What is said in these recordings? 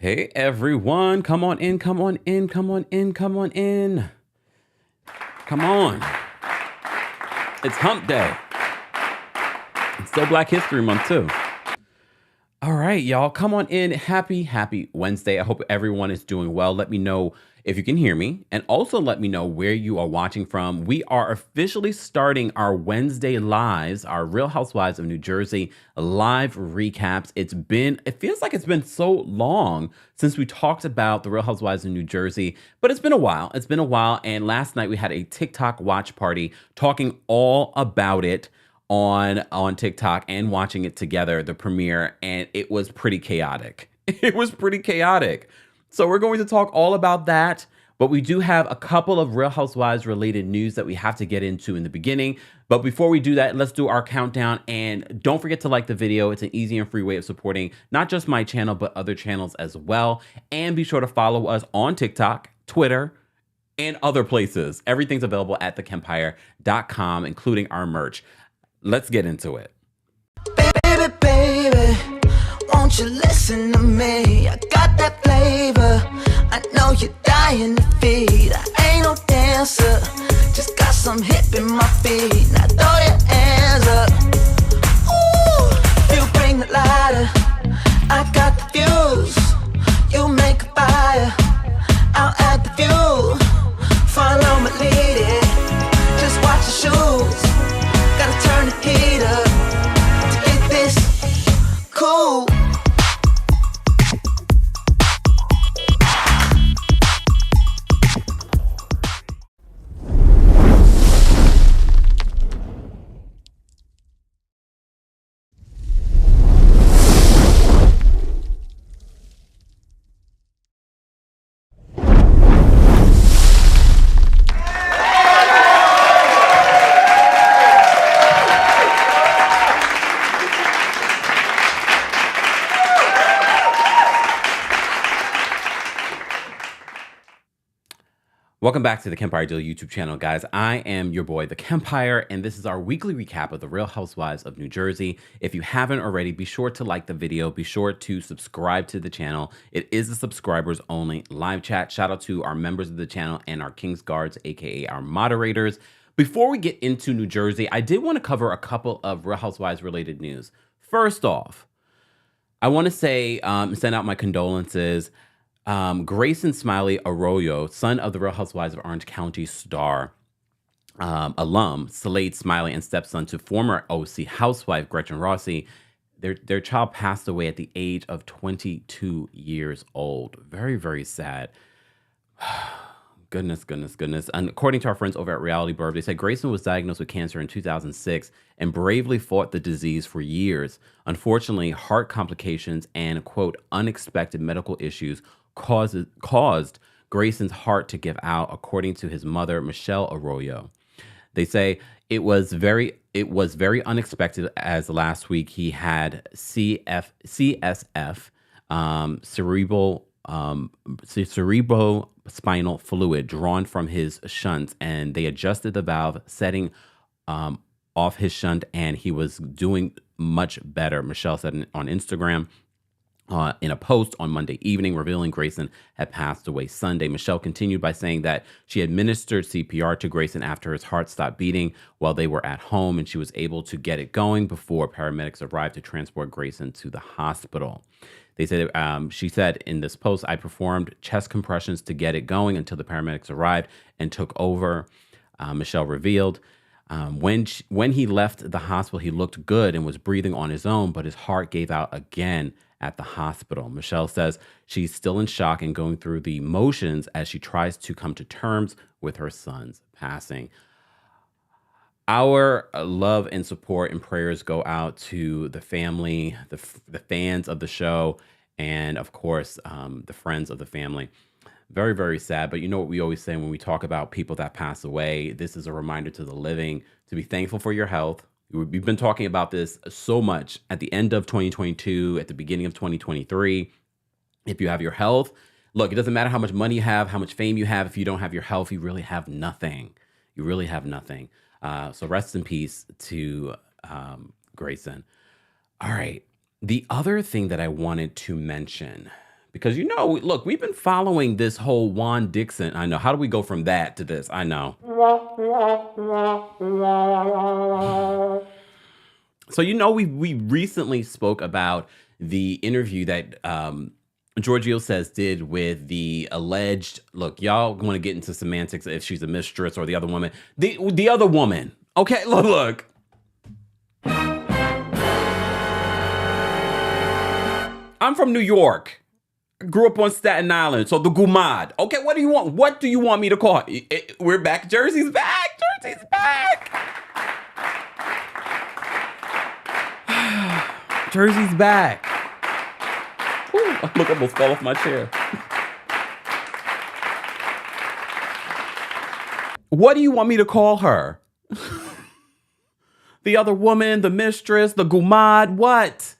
Hey everyone, come on in, come on in, come on in, come on in. Come on. It's hump day. It's still Black History Month too. All right, y'all, come on in. Happy Wednesday. I hope everyone is doing well. Let me know if you can hear me, and also let me know where you are watching from. We are officially starting our Wednesday lives, our Real Housewives of New Jersey live recaps. It feels like it's been so long since we talked about the Real Housewives of New Jersey, but it's been a while. It's been a while, and last night we had a TikTok watch party talking all about it on TikTok and watching it together, the premiere, and it was pretty chaotic. It was pretty chaotic. So we're going to talk all about that, but we do have a couple of Real Housewives related news that we have to get into in the beginning. But before we do that, let's do our countdown, and don't forget to like the video. It's an easy and free way of supporting not just my channel, but other channels as well. And be sure to follow us on TikTok, Twitter, and other places. Everything's available at TheKempire.com, including our merch. Let's get into it. Baby, won't you listen to me? I got that flavor. I know you're dying to feed. I ain't no dancer, just got some hip in my feet. Now throw your hands up. Ooh, you bring the lighter. I got the fuse. You make a fire. I'll add the fuel. Follow my lead. Just watch your shoes. Gotta turn the heat up to get this cool. Welcome back to the Kempire Daily YouTube channel, guys. I am your boy, The Kempire, and this is our weekly recap of the Real Housewives of New Jersey. If you haven't already, be sure to like the video. Be sure to subscribe to the channel. It is a subscribers only live chat. Shout out to our members of the channel and our King's Guards, aka our moderators. Before we get into New Jersey, I did want to cover a couple of Real Housewives related news. First off, I want to say, send out my condolences. Grayson Smiley Arroyo, son of the Real Housewives of Orange County star, alum Slade Smiley, and stepson to former OC housewife Gretchen Rossi, their child passed away at the age of 22 years old. Very, very sad. Goodness. And according to our friends over at Reality Burb, they said Grayson was diagnosed with cancer in 2006 and bravely fought the disease for years. Unfortunately, heart complications and, quote, unexpected medical issues caused Grayson's heart to give out, according to his mother, Michelle Arroyo. They say it was very unexpected, as last week he had CSF, cerebrospinal fluid drawn from his shunt, and they adjusted the valve, setting off his shunt, and he was doing much better. Michelle said on Instagram, in a post on Monday evening, revealing Grayson had passed away Sunday. Michelle continued by saying that she administered CPR to Grayson after his heart stopped beating while they were at home, and she was able to get it going before paramedics arrived to transport Grayson to the hospital. They said, she said in this post, I performed chest compressions to get it going until the paramedics arrived and took over. Michelle revealed, when he left the hospital, he looked good and was breathing on his own, but his heart gave out again at the hospital. Michelle says she's still in shock and going through the motions as she tries to come to terms with her son's passing. Our love and support and prayers go out to the family, the fans of the show, and of course, the friends of the family. Very, very sad. But you know what we always say when we talk about people that pass away, this is a reminder to the living to be thankful for your health. We've been talking about this so much at the end of 2022, at the beginning of 2023. If you have your health, look, it doesn't matter how much money you have, how much fame you have. If you don't have your health, you really have nothing. You really have nothing. So rest in peace to Grayson. All right. The other thing that I wanted to mention Because, look, we've been following this whole Juan Dixon. I know. How do we go from that to this? I know. So, we recently spoke about the interview that Giorgio Says did with the alleged, look, y'all want to get into semantics if she's a mistress or the other woman. The other woman. Okay, look. I'm from New York. Grew up on Staten Island, so the Gumad. Okay, what do you want? What do you want me to call it? We're back. Jersey's back. Jersey's back. Jersey's back. Ooh, look, I almost fell off my chair. What do you want me to call her? The other woman, the mistress, the Gumad, what?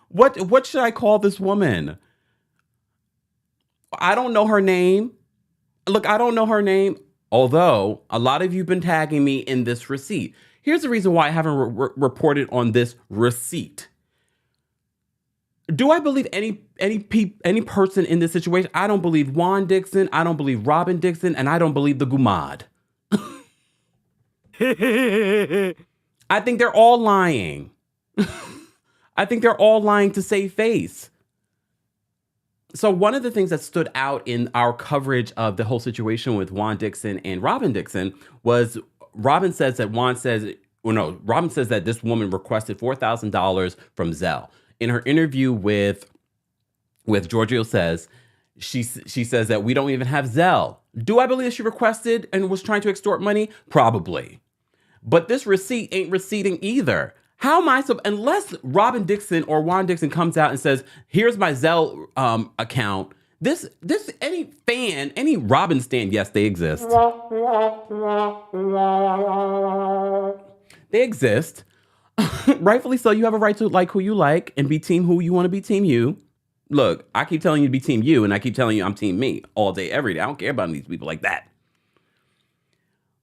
What should I call this woman? I don't know her name. Look, I don't know her name. Although a lot of you have been tagging me in this receipt. Here's the reason why I haven't reported on this receipt. Do I believe any person in this situation? I don't believe Juan Dixon. I don't believe Robin Dixon. And I don't believe the Gumad. I think they're all lying. I think they're all lying to save face. So one of the things that stood out in our coverage of the whole situation with Juan Dixon and Robin Dixon was Robin says that this woman requested $4,000 from Zelle. In her interview with Giorgio Says, she says that we don't even have Zelle. Do I believe she requested and was trying to extort money? Probably. But this receipt ain't receipting either. How am I unless Robin Dixon or Juan Dixon comes out and says, here's my Zelle account. This any fan, any Robin stan, yes, they exist. They exist. Rightfully so. You have a right to like who you like and be team who you want to be, team you. Look, I keep telling you to be team you and I keep telling you I'm team me all day, every day. I don't care about these people like that.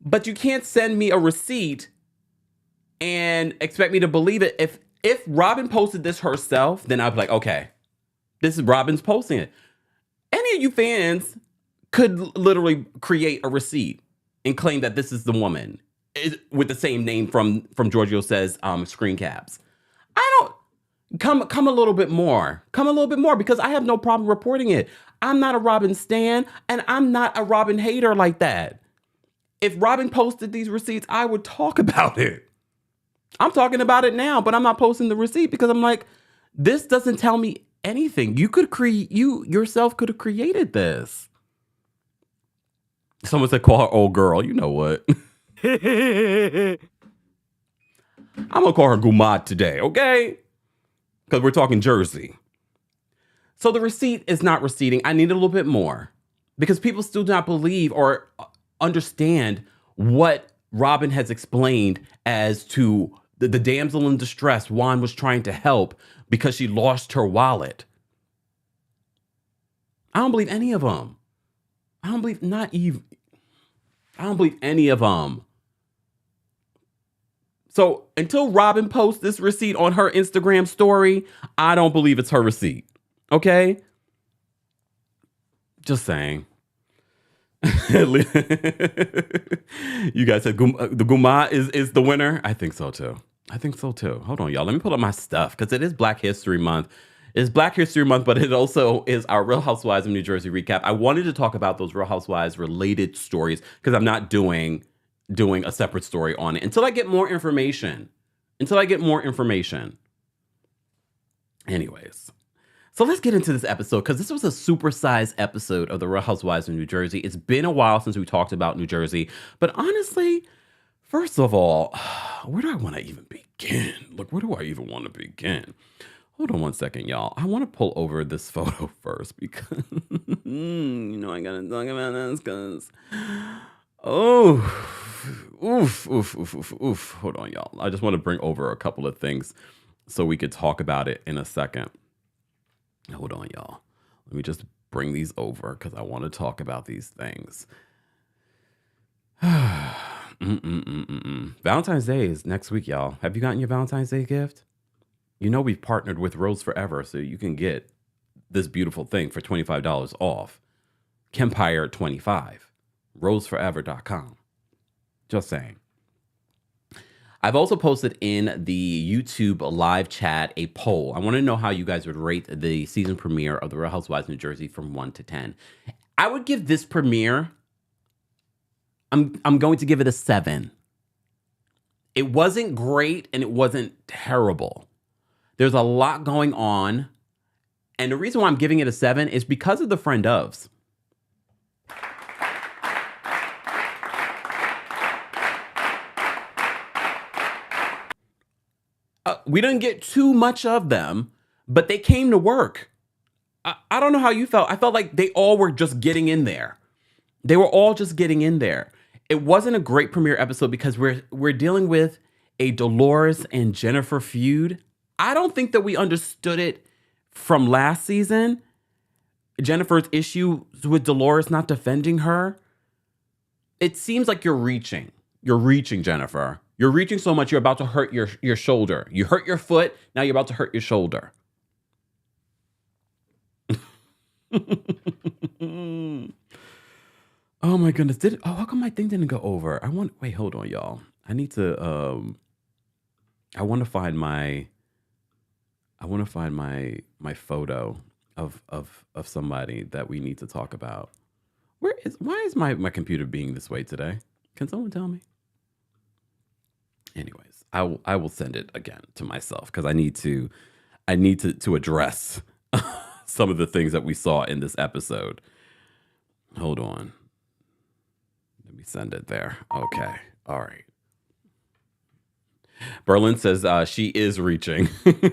But you can't send me a receipt and expect me to believe it. If Robin posted this herself, then I'd be like, okay, this is Robin's posting it. Any of you fans could literally create a receipt and claim that this is the woman with the same name from Giorgio Says screen caps. I don't come a little bit more. Come a little bit more because I have no problem reporting it. I'm not a Robin stan and I'm not a Robin hater like that. If Robin posted these receipts, I would talk about it. I'm talking about it now, but I'm not posting the receipt because I'm like, this doesn't tell me anything. You yourself could have created this. Someone said, call her old girl. You know what? I'm going to call her Gumad today, okay? Because we're talking Jersey. So the receipt is not receipting. I need a little bit more because people still do not believe or understand what Robin has explained as to the damsel in distress Juan was trying to help because she lost her wallet. I don't believe any of them. I don't believe any of them. So until Robin posts this receipt on her Instagram story, I don't believe it's her receipt. Okay? Just saying. You guys said the Guma is the winner? I think so too. Hold on, y'all. Let me pull up my stuff because it is Black History Month. It's Black History Month, but it also is our Real Housewives of New Jersey recap. I wanted to talk about those Real Housewives related stories because I'm not doing a separate story on it until I get more information. Anyways. So let's get into this episode because this was a supersized episode of the Real Housewives of New Jersey. It's been a while since we talked about New Jersey, but honestly, first of all, where do I want to even begin? Look, where do I even want to begin? Hold on one second, y'all. I want to pull over this photo first because, I got to talk about this because, oof. Hold on, y'all. I just want to bring over a couple of things so we could talk about it in a second. Hold on, y'all. Let me just bring these over because I want to talk about these things. Valentine's Day is next week, y'all. Have you gotten your Valentine's Day gift? You know we've partnered with Rose Forever, so you can get this beautiful thing for $25 off. Kempire 25, roseforever.com. Just saying. I've also posted in the YouTube live chat a poll. I want to know how you guys would rate the season premiere of The Real Housewives of New Jersey from 1 to 10. I would give this premiere, I'm going to give it a 7. It wasn't great and it wasn't terrible. There's a lot going on. And the reason why I'm giving it a 7 is because of the friend ofs. We didn't get too much of them, but they came to work. I don't know how you felt. I felt like they all were just getting in there. They were all just getting in there. It wasn't a great premiere episode because we're dealing with a Dolores and Jennifer feud. I don't think that we understood it from last season. Jennifer's issues with Dolores not defending her. It seems like you're reaching. You're reaching, Jennifer. You're reaching so much, you're about to hurt your shoulder. You hurt your foot, now you're about to hurt your shoulder. Oh my goodness. How come my thing didn't go over? Wait, hold on, y'all. I need to I want to find my photo of somebody that we need to talk about. Why is my computer being this way today? Can someone tell me? Anyways, I will send it again to myself because I need to address some of the things that we saw in this episode. Hold on. Let me send it there. Okay. All right. Berlin says she is reaching.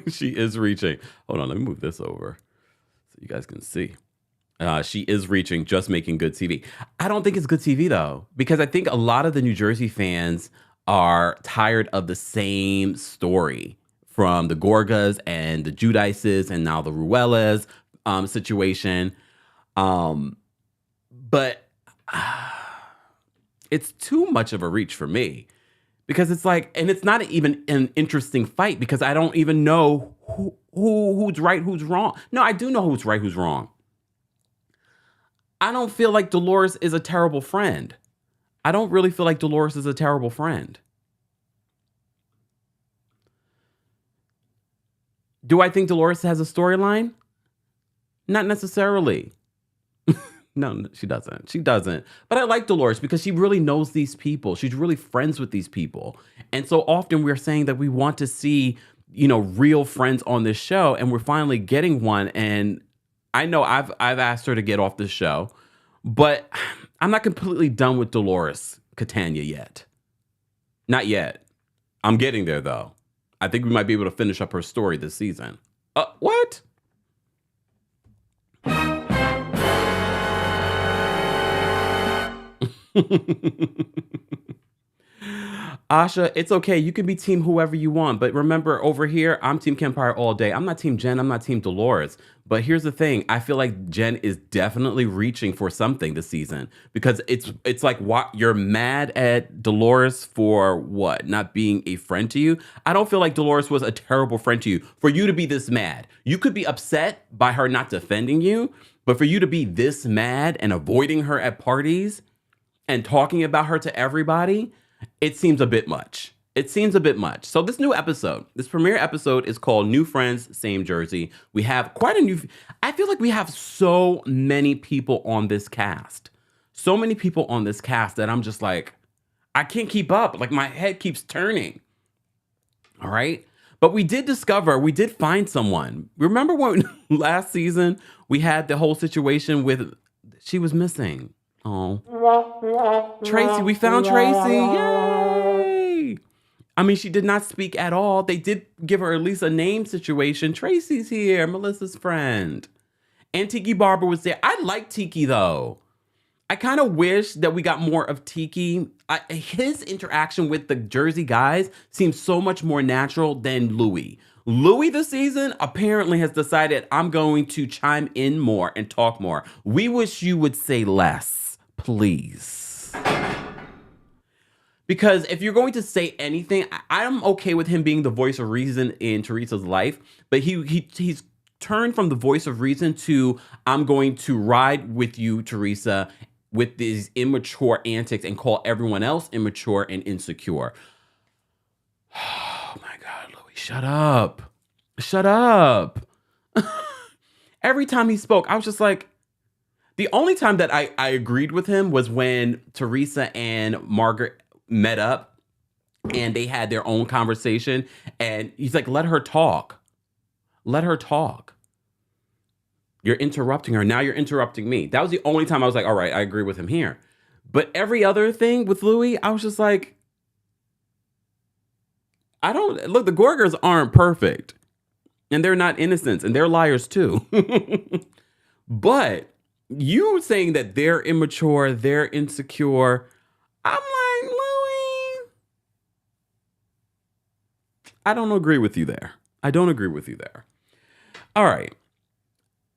She is reaching. Hold on. Let me move this over so you guys can see. She is reaching, just making good TV. I don't think it's good TV, though, because I think a lot of the New Jersey fans are tired of the same story from the Gorgas and the Judices and now the Ruellas situation. But it's too much of a reach for me because it's like, and it's not even an interesting fight because I don't even know who's right, who's wrong. No, I do know who's right, who's wrong. I don't feel like Dolores is a terrible friend. I don't really feel like Dolores is a terrible friend. Do I think Dolores has a storyline? Not necessarily. No, she doesn't. She doesn't. But I like Dolores because she really knows these people. She's really friends with these people. And so often we're saying that we want to see, real friends on this show, and we're finally getting one. And I know I've asked her to get off this show, but I'm not completely done with Dolores Catania yet. Not yet. I'm getting there, though. I think we might be able to finish up her story this season. What? Asha, it's okay. You can be team whoever you want. But remember, over here, I'm team Kempire all day. I'm not team Jen. I'm not team Dolores. But here's the thing. I feel like Jen is definitely reaching for something this season because it's like, what, you're mad at Dolores for what? Not being a friend to you? I don't feel like Dolores was a terrible friend to you for you to be this mad. You could be upset by her not defending you, but for you to be this mad and avoiding her at parties and talking about her to everybody, it seems a bit much. It seems a bit much. So this premiere episode is called New Friends, Same Jersey. We have I feel like we have so many people on this cast. So many people on this cast that I'm just like, I can't keep up. Like my head keeps turning. All right. But we did find someone. Remember when last season we had the whole situation with, she was missing. Oh, Tracy, we found Tracy. Yay. I mean, she did not speak at all. They did give her at least a name situation. Tracy's here, Melissa's friend. And Tiki Barber was there. I like Tiki, though. I kind of wish that we got more of Tiki. His interaction with the Jersey guys seems so much more natural than Louie. Louie this season apparently has decided, I'm going to chime in more and talk more. We wish you would say less, please. Because if you're going to say anything, I'm okay with him being the voice of reason in Teresa's life, but he's turned from the voice of reason to, I'm going to ride with you, Teresa, with these immature antics and call everyone else immature and insecure. Oh my God, Louie, shut up. Shut up. Every time he spoke, I was just like, the only time that I agreed with him was when Teresa and Margaret met up and they had their own conversation. And he's like, let her talk. Let her talk. You're interrupting her. Now you're interrupting me. That was the only time I was like, all right, I agree with him here. But every other thing with Louie, I was just like, the Gorgers aren't perfect. And they're not innocents. And they're liars too. But you saying that they're immature, they're insecure, I'm like, Louie, I don't agree with you there. I don't agree with you there. All right.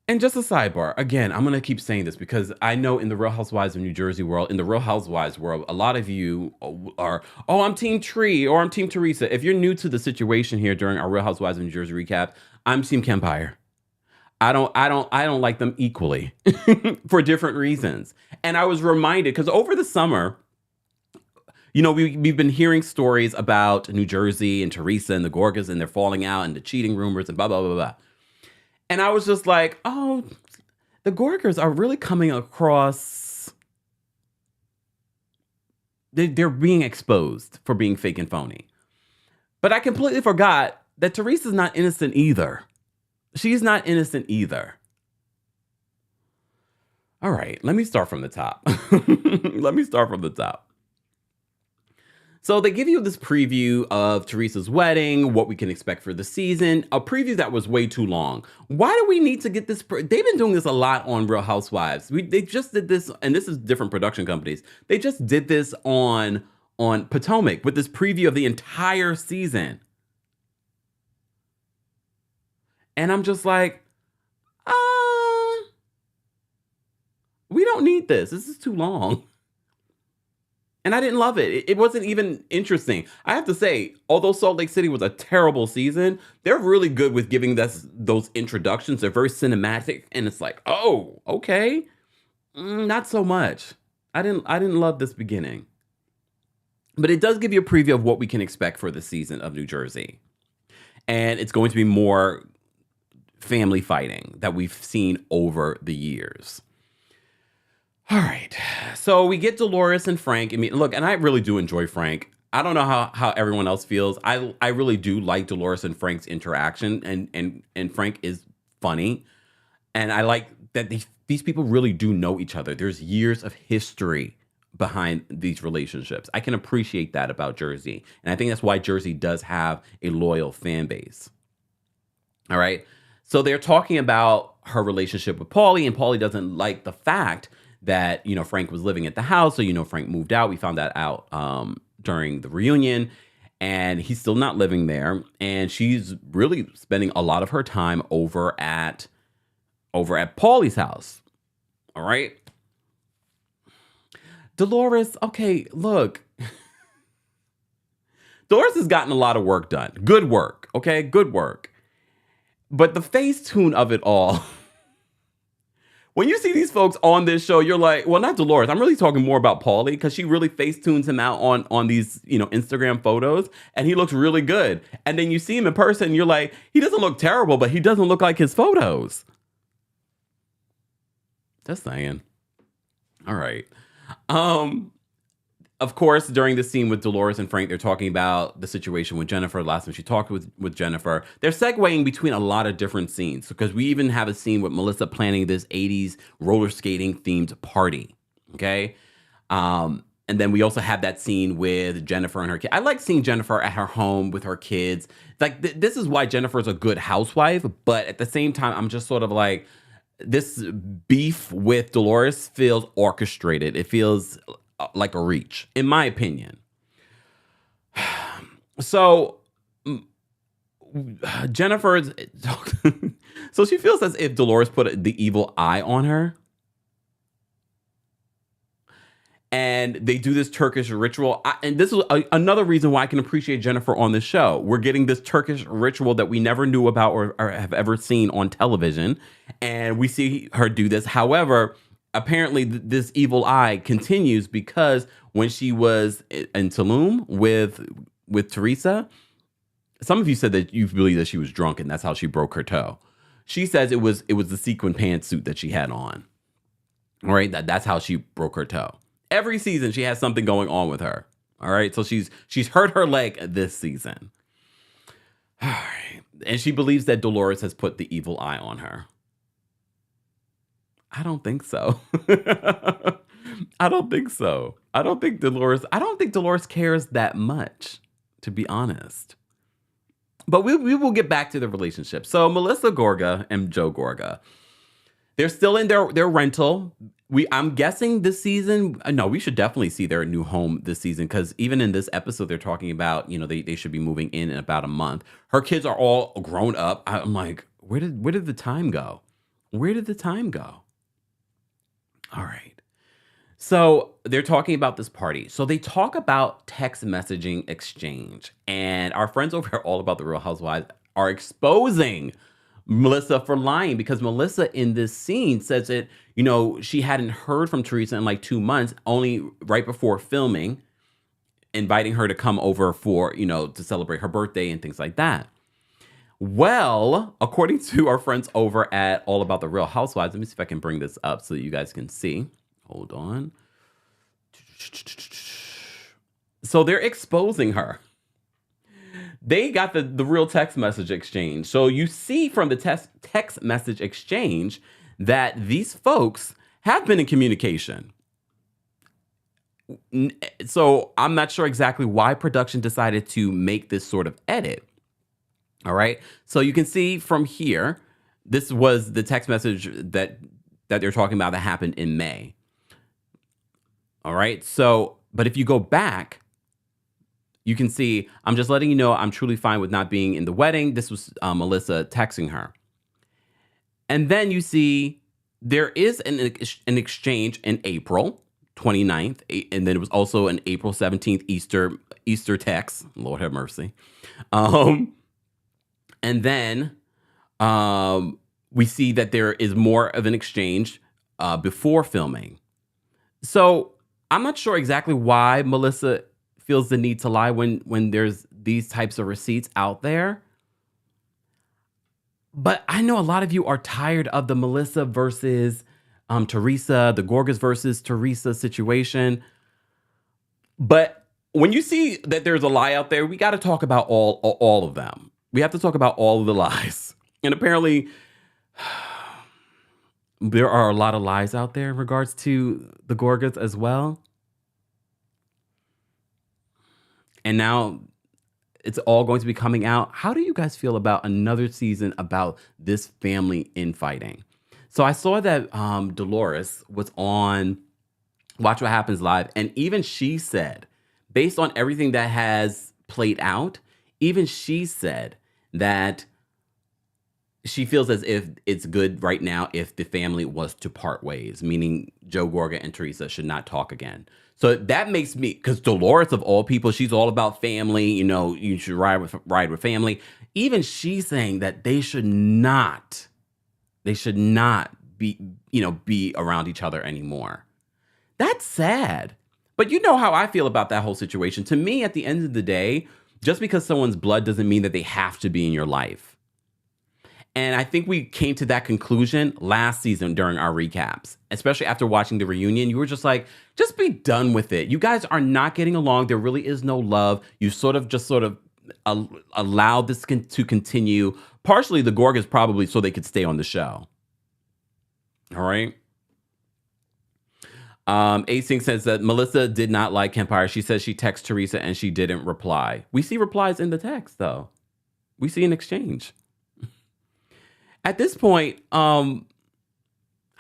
And just a sidebar, again, I'm going to keep saying this because I know in the Real Housewives of New Jersey world, in the Real Housewives world, a lot of you are, oh, I'm Team Tree or I'm Team Teresa. If you're new to the situation here during our Real Housewives of New Jersey recap, I'm Team Kempire. I don't like them equally for different reasons. And I was reminded because over the summer, you know, we've been hearing stories about New Jersey and Teresa and the Gorgas and they're falling out and the cheating rumors and blah, blah, blah, blah. And I was just like, oh, the Gorgas are really coming across. They're being exposed for being fake and phony. But I completely forgot that Teresa's not innocent either. She's not innocent either. All right, let me start from the top. So they give you this preview of Teresa's wedding, what we can expect for the season, a preview that was way too long. Why do we need to get this? They've been doing this a lot on Real Housewives. They just did this, and this is different production companies. They just did this on Potomac with this preview of the entire season. And I'm just like, we don't need this. This is too long. And I didn't love it. It wasn't even interesting. I have to say, although Salt Lake City was a terrible season, they're really good with giving us those introductions. They're very cinematic. And it's like, oh, okay. Not so much. I didn't love this beginning. But it does give you a preview of what we can expect for the season of New Jersey. And it's going to be more family fighting that we've seen over the years. All right, so we get Dolores and Frank. I mean, look, and I really do enjoy Frank. I don't know how everyone else feels. I really do like Dolores and Frank's interaction, and Frank is funny. And I like that these people really do know each other. There's years of history behind these relationships. I can appreciate that about Jersey. And I think that's why Jersey does have a loyal fan base. All right, so they're talking about her relationship with Paulie, and Paulie doesn't like the fact that, you know, Frank was living at the house. So, you know, Frank moved out. We found that out during the reunion, and he's still not living there. And she's really spending a lot of her time over at Paulie's house. All right. Dolores, okay, look. Dolores has gotten a lot of work done. Good work. Okay, good work. But the Facetune of it all. When you see these folks on this show, you're like, well, not Dolores. I'm really talking more about Paulie because she really Facetunes him out on these, you know, Instagram photos, and he looks really good. And then you see him in person, and you're like, he doesn't look terrible, but he doesn't look like his photos. Just saying. All right. Of course, during the scene with Dolores and Frank, they're talking about the situation with Jennifer. Last time she talked with Jennifer, they're segueing between a lot of different scenes because we even have a scene with Melissa planning this 80s roller skating themed party. Okay. And then we also have that scene with Jennifer and her kid. I like seeing Jennifer at her home with her kids. Like this is why Jennifer's a good housewife. But at the same time, I'm just sort of like, this beef with Dolores feels orchestrated. It feels like a reach, in my opinion. So Jennifer's so she feels as if Dolores put the evil eye on her. And they do this Turkish ritual. And this is another reason why I can appreciate Jennifer on this show. We're getting this Turkish ritual that we never knew about or have ever seen on television. And we see her do this. However, apparently this evil eye continues because when she was in Tulum with Teresa, some of you said that you believe that she was drunk and that's how she broke her toe. She says it was the sequin pantsuit that she had on. All right, that's how she broke her toe. Every season she has something going on with her. All right, so she's hurt her leg this season. All right, and she believes that Dolores has put the evil eye on her. I don't think so. I don't think so. I don't think Dolores cares that much, to be honest. But we will get back to the relationship. So Melissa Gorga and Joe Gorga, they're still in their rental. I'm guessing this season, no, we should definitely see their new home this season, because even in this episode, they're talking about, they should be moving in about a month. Her kids are all grown up. I'm like, where did the time go? Where did the time go? All right. So they're talking about this party. So they talk about text messaging exchange. And our friends over here, all about the Real Housewives, are exposing Melissa for lying, because Melissa in this scene says that, she hadn't heard from Teresa in like 2 months, only right before filming, inviting her to come over for, to celebrate her birthday and things like that. Well, according to our friends over at All About the Real Housewives, let me see if I can bring this up so that you guys can see. Hold on. So they're exposing her. They got the real text message exchange. So you see from the text message exchange that these folks have been in communication. So I'm not sure exactly why production decided to make this sort of edit. All right. So you can see from here, this was the text message that they're talking about that happened in May. All right. So, but if you go back, you can see, I'm just letting you know I'm truly fine with not being in the wedding. This was Melissa texting her. And then you see there is an exchange in April 29th. And then it was also an April 17th Easter text. Lord have mercy. And then we see that there is more of an exchange before filming. So I'm not sure exactly why Melissa feels the need to lie when there's these types of receipts out there. But I know a lot of you are tired of the Melissa versus Teresa, the Gorgas versus Teresa situation. But when you see that there's a lie out there, we got to talk about all of them. We have to talk about all of the lies. And apparently there are a lot of lies out there in regards to the Gorgas as well. And now it's all going to be coming out. How do you guys feel about another season about this family infighting? So I saw that Dolores was on Watch What Happens Live. And even she said, based on everything that has played out, even she said that she feels as if it's good right now if the family was to part ways, meaning Joe Gorga and Teresa should not talk again. So that makes me, because Dolores of all people, she's all about family. You should ride with family. Even she's saying that they should not be around each other anymore. That's sad. But you know how I feel about that whole situation. To me, at the end of the day, just because someone's blood doesn't mean that they have to be in your life. And I think we came to that conclusion last season during our recaps, especially after watching the reunion. You were just like, just be done with it. You guys are not getting along. There really is no love. You sort of allowed this to continue. Partially, the Gorgas probably so they could stay on the show. All right. Asing says that Melissa did not like Kempire. She says she texted Teresa and she didn't reply. We see replies in the text, though. We see an exchange. At this point, I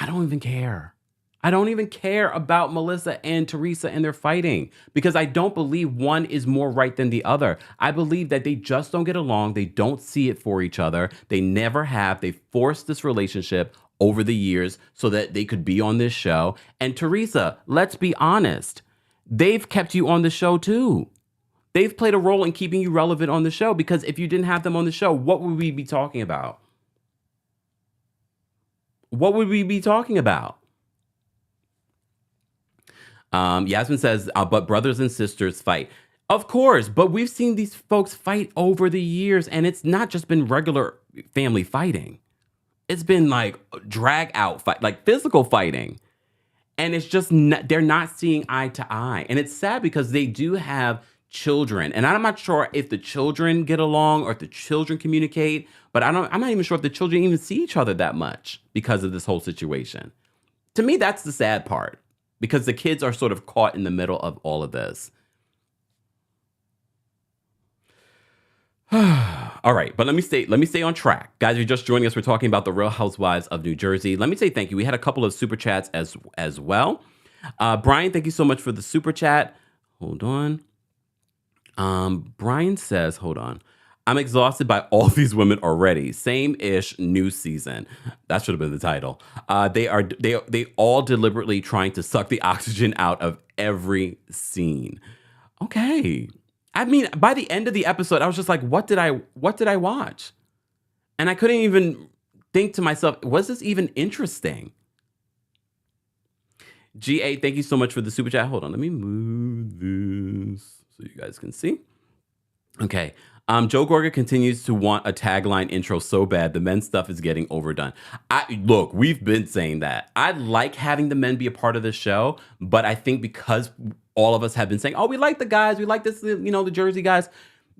don't even care. I don't even care about Melissa and Teresa and their fighting, because I don't believe one is more right than the other. I believe that they just don't get along. They don't see it for each other. They never have. They forced this relationship over the years so that they could be on this show. And Teresa, let's be honest, they've kept you on the show too. They've played a role in keeping you relevant on the show, because if you didn't have them on the show, what would we be talking about? What would we be talking about? Yasmin says, but brothers and sisters fight. Of course, but we've seen these folks fight over the years, and it's not just been regular family fighting. It's been like drag out fight, like physical fighting. And it's just, they're not seeing eye to eye. And it's sad because they do have children. And I'm not sure if the children get along or if the children communicate, but I'm not even sure if the children even see each other that much because of this whole situation. To me, that's the sad part, because the kids are sort of caught in the middle of all of this. All right, but let me stay on track. Guys, if you're just joining us, we're talking about the Real Housewives of New Jersey. Let me say thank you. We had a couple of super chats as well. Brian, thank you so much for the super chat. Hold on. Brian says, hold on. I'm exhausted by all these women already. Same-ish new season. That should have been the title. They all deliberately trying to suck the oxygen out of every scene. Okay. I mean, by the end of the episode, I was just like, what did I watch? And I couldn't even think to myself, was this even interesting? GA, thank you so much for the super chat. Hold on, let me move this so you guys can see. Okay. Joe Gorga continues to want a tagline intro so bad. The men's stuff is getting overdone. Look, we've been saying that. I like having the men be a part of the show, but I think because all of us have been saying, oh, we like the guys, we like this, the Jersey guys.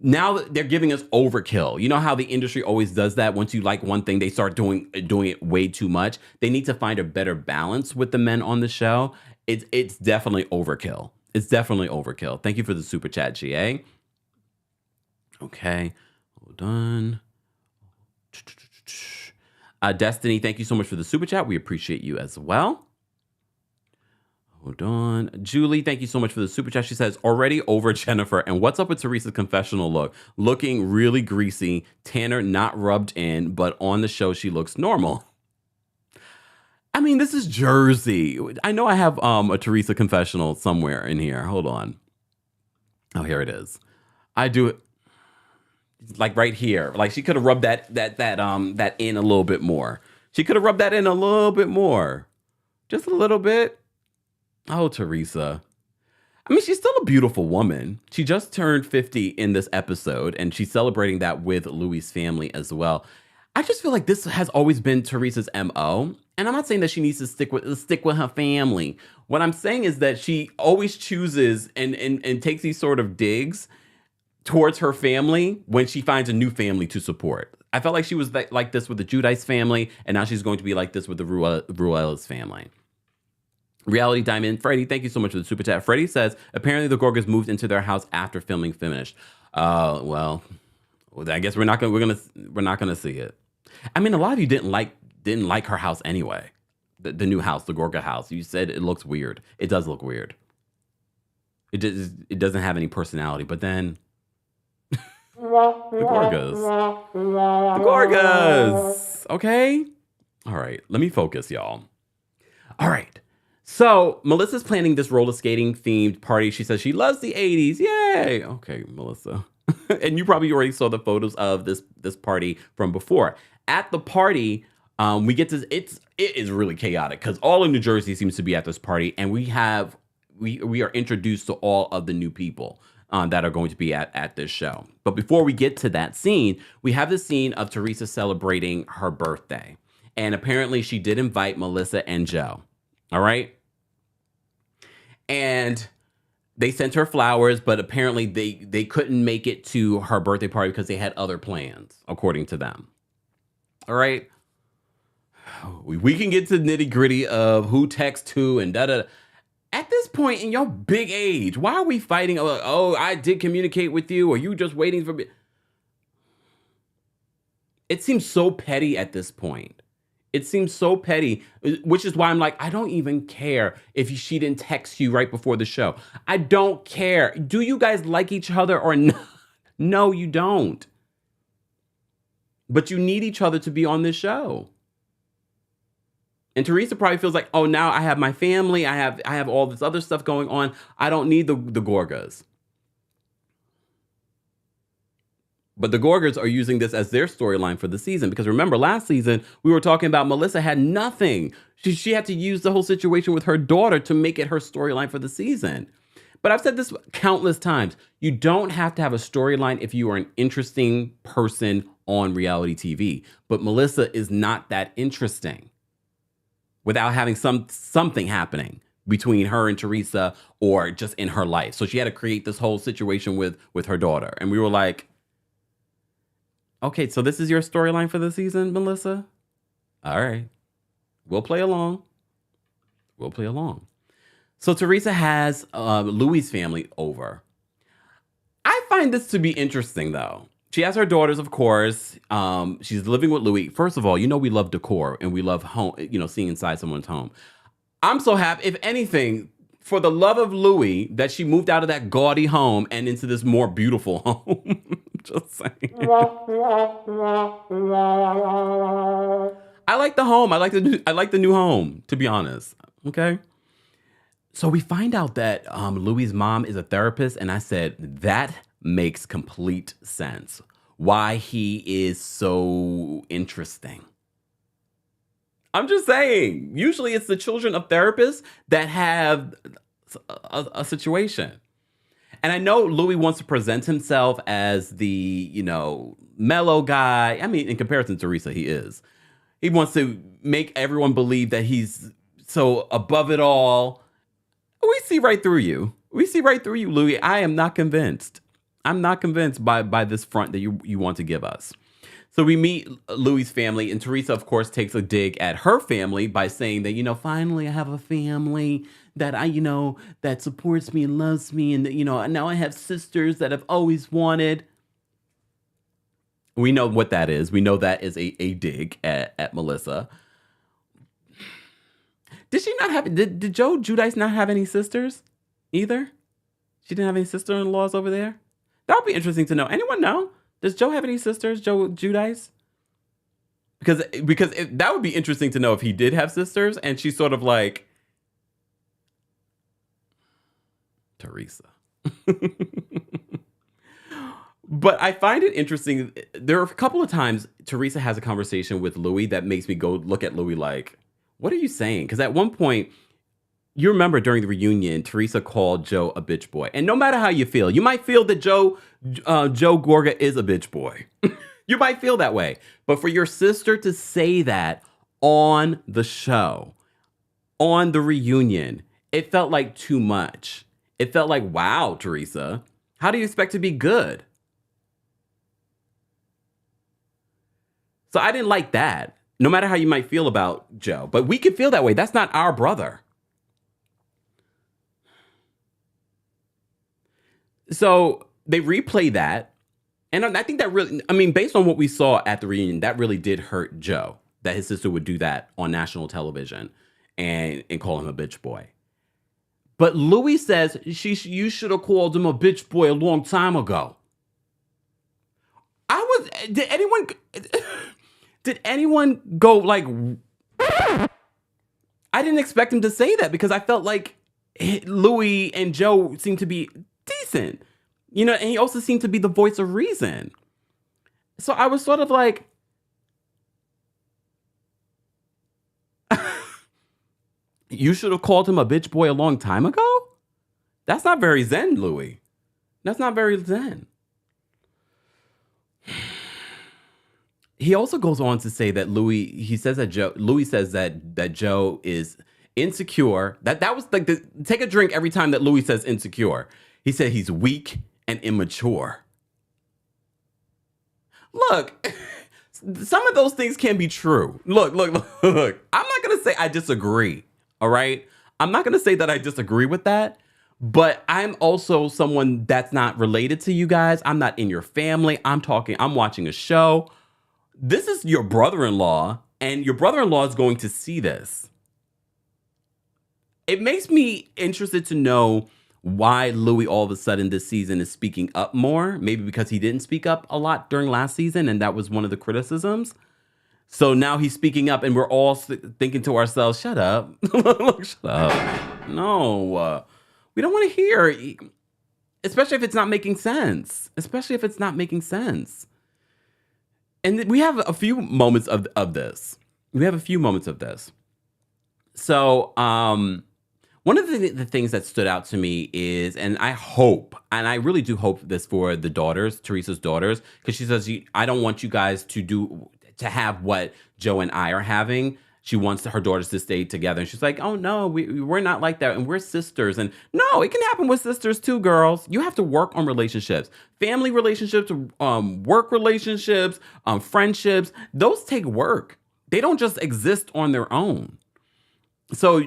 Now they're giving us overkill. You know how the industry always does that? Once you like one thing, they start doing it way too much. They need to find a better balance with the men on the show. It's definitely overkill. It's definitely overkill. Thank you for the super chat, GA. Okay, hold on. Destiny, thank you so much for the super chat. We appreciate you as well. Hold on. Julie, thank you so much for the super chat. She says, already over Jennifer. And what's up with Teresa's confessional look? Looking really greasy. Tanner not rubbed in, but on the show she looks normal. I mean, this is Jersey. I know I have a Teresa confessional somewhere in here. Hold on. Oh, here it is. I do it. Like right here, like she could have rubbed that in a little bit more. She could have rubbed that in a little bit more, just a little bit. Oh, Teresa. I mean, she's still a beautiful woman. She just turned 50 in this episode, and she's celebrating that with Louie's family as well. I just feel like this has always been Teresa's MO, and I'm not saying that she needs to stick with her family. What I'm saying is that she always chooses and takes these sort of digs towards her family when she finds a new family to support. I felt like she was like this with the Giudice family, and now she's going to be like this with the Ruelas family. Reality Diamond, Freddie, thank you so much for the super chat. Freddie says, apparently the Gorgas moved into their house after filming finished. Well, I guess we're not gonna see it. I mean, a lot of you didn't like her house anyway. The new house, the Gorga house. You said it looks weird. It does look weird. It doesn't have any personality, but then the Gorgas. Okay. All right. Let me focus, y'all. All right. So Melissa's planning this roller skating themed party. She says she loves the 80s. Yay. Okay, Melissa. And you probably already saw the photos of this party from before. At the party, we get to, it is really chaotic because all of New Jersey seems to be at this party, and we are introduced to all of the new people that are going to be at this show. But before we get to that scene, we have the scene of Teresa celebrating her birthday. And apparently she did invite Melissa and Joe. All right. And they sent her flowers, but apparently they couldn't make it to her birthday party because they had other plans, according to them. All right. We can get to the nitty gritty of who texts who and da-da. At this point in your big age, why are we fighting? Oh, I did communicate with you, or you just waiting for me? It seems so petty at this point. It seems so petty, which is why I'm like, I don't even care if she didn't text you right before the show. I don't care. Do you guys like each other or not? No, you don't. But you need each other to be on this show. And Teresa probably feels like, oh, now I have my family. I have all this other stuff going on. I don't need the Gorgas. But the Gorgas are using this as their storyline for the season. Because remember, last season, we were talking about Melissa had nothing. She had to use the whole situation with her daughter to make it her storyline for the season. But I've said this countless times. You don't have to have a storyline if you are an interesting person on reality TV. But Melissa is not that interesting without having something happening between her and Teresa or just in her life. So she had to create this whole situation with her daughter. And we were like, okay, so this is your storyline for the season, Melissa? All right. We'll play along. So Teresa has Louie's family over. I find this to be interesting, though. She has her daughters, of course. She's living with Louie. First of all, we love decor and we love home, seeing inside someone's home. I'm so happy, if anything, for the love of Louie, that she moved out of that gaudy home and into this more beautiful home. Just saying. I like the home. I like the new home, to be honest. Okay. So we find out that Louie's mom is a therapist, and I said that makes complete sense. Why he is so interesting. I'm just saying. Usually, it's the children of therapists that have a situation. And I know Louie wants to present himself as the, mellow guy. I mean, in comparison to Teresa, he is. He wants to make everyone believe that he's so above it all. We see right through you. Louie. I am not convinced. I'm not convinced by this front that you want to give us. So we meet Louie's family, and Teresa, of course, takes a dig at her family by saying that, finally I have a family that that supports me and loves me. And, now I have sisters that I've always wanted. We know what that is. We know that is a dig at Melissa. Did she not have, did Joe Giudice not have any sisters either? She didn't have any sister-in-laws over there? That would be interesting to know. Anyone know? Does Joe have any sisters, Joe Giudice? Because that would be interesting to know if he did have sisters and she's sort of like Teresa. But I find it interesting. There are a couple of times Teresa has a conversation with Louie that makes me go look at Louie like, what are you saying? Because at one point, you remember during the reunion, Teresa called Joe a bitch boy. And no matter how you feel, you might feel that Joe Gorga is a bitch boy. You might feel that way. But for your sister to say that on the show, on the reunion, it felt like too much. It felt like, wow, Teresa, how do you expect to be good? So I didn't like that, no matter how you might feel about Joe. But we can feel that way. That's not our brother. So they replay that. And I think that really, based on what we saw at the reunion, that really did hurt Joe, that his sister would do that on national television and call him a bitch boy. But Louie says you should have called him a bitch boy a long time ago. Did anyone go like, I didn't expect him to say that because I felt like Louie and Joe seemed to be decent, and he also seemed to be the voice of reason. So I was sort of like, you should have called him a bitch boy a long time ago? That's not very zen, Louie. That's not very zen. He also goes on to say that Louie says that Joe is insecure. That was like take a drink every time that Louie says insecure. He said he's weak and immature. Look, some of those things can be true. Look. I'm not going to say I disagree. All right. I'm not going to say that I disagree with that, but I'm also someone that's not related to you guys. I'm not in your family. I'm watching a show. This is your brother-in-law, and your brother-in-law is going to see this. It makes me interested to know why Louie all of a sudden this season is speaking up more. Maybe because he didn't speak up a lot during last season, and that was one of the criticisms. So now he's speaking up, and we're all thinking to ourselves, shut up. Look, shut up. No, we don't want to hear, especially if it's not making sense. And we have a few moments of this. So one of the things that stood out to me is, and I really do hope this for the daughters, Teresa's daughters, because she says, I don't want you guys to have what Joe and I are having. She wants her daughters to stay together. And she's like, oh no, we're not like that. And we're sisters. And no, it can happen with sisters too, girls. You have to work on relationships, family relationships, work relationships, friendships. Those take work. They don't just exist on their own. So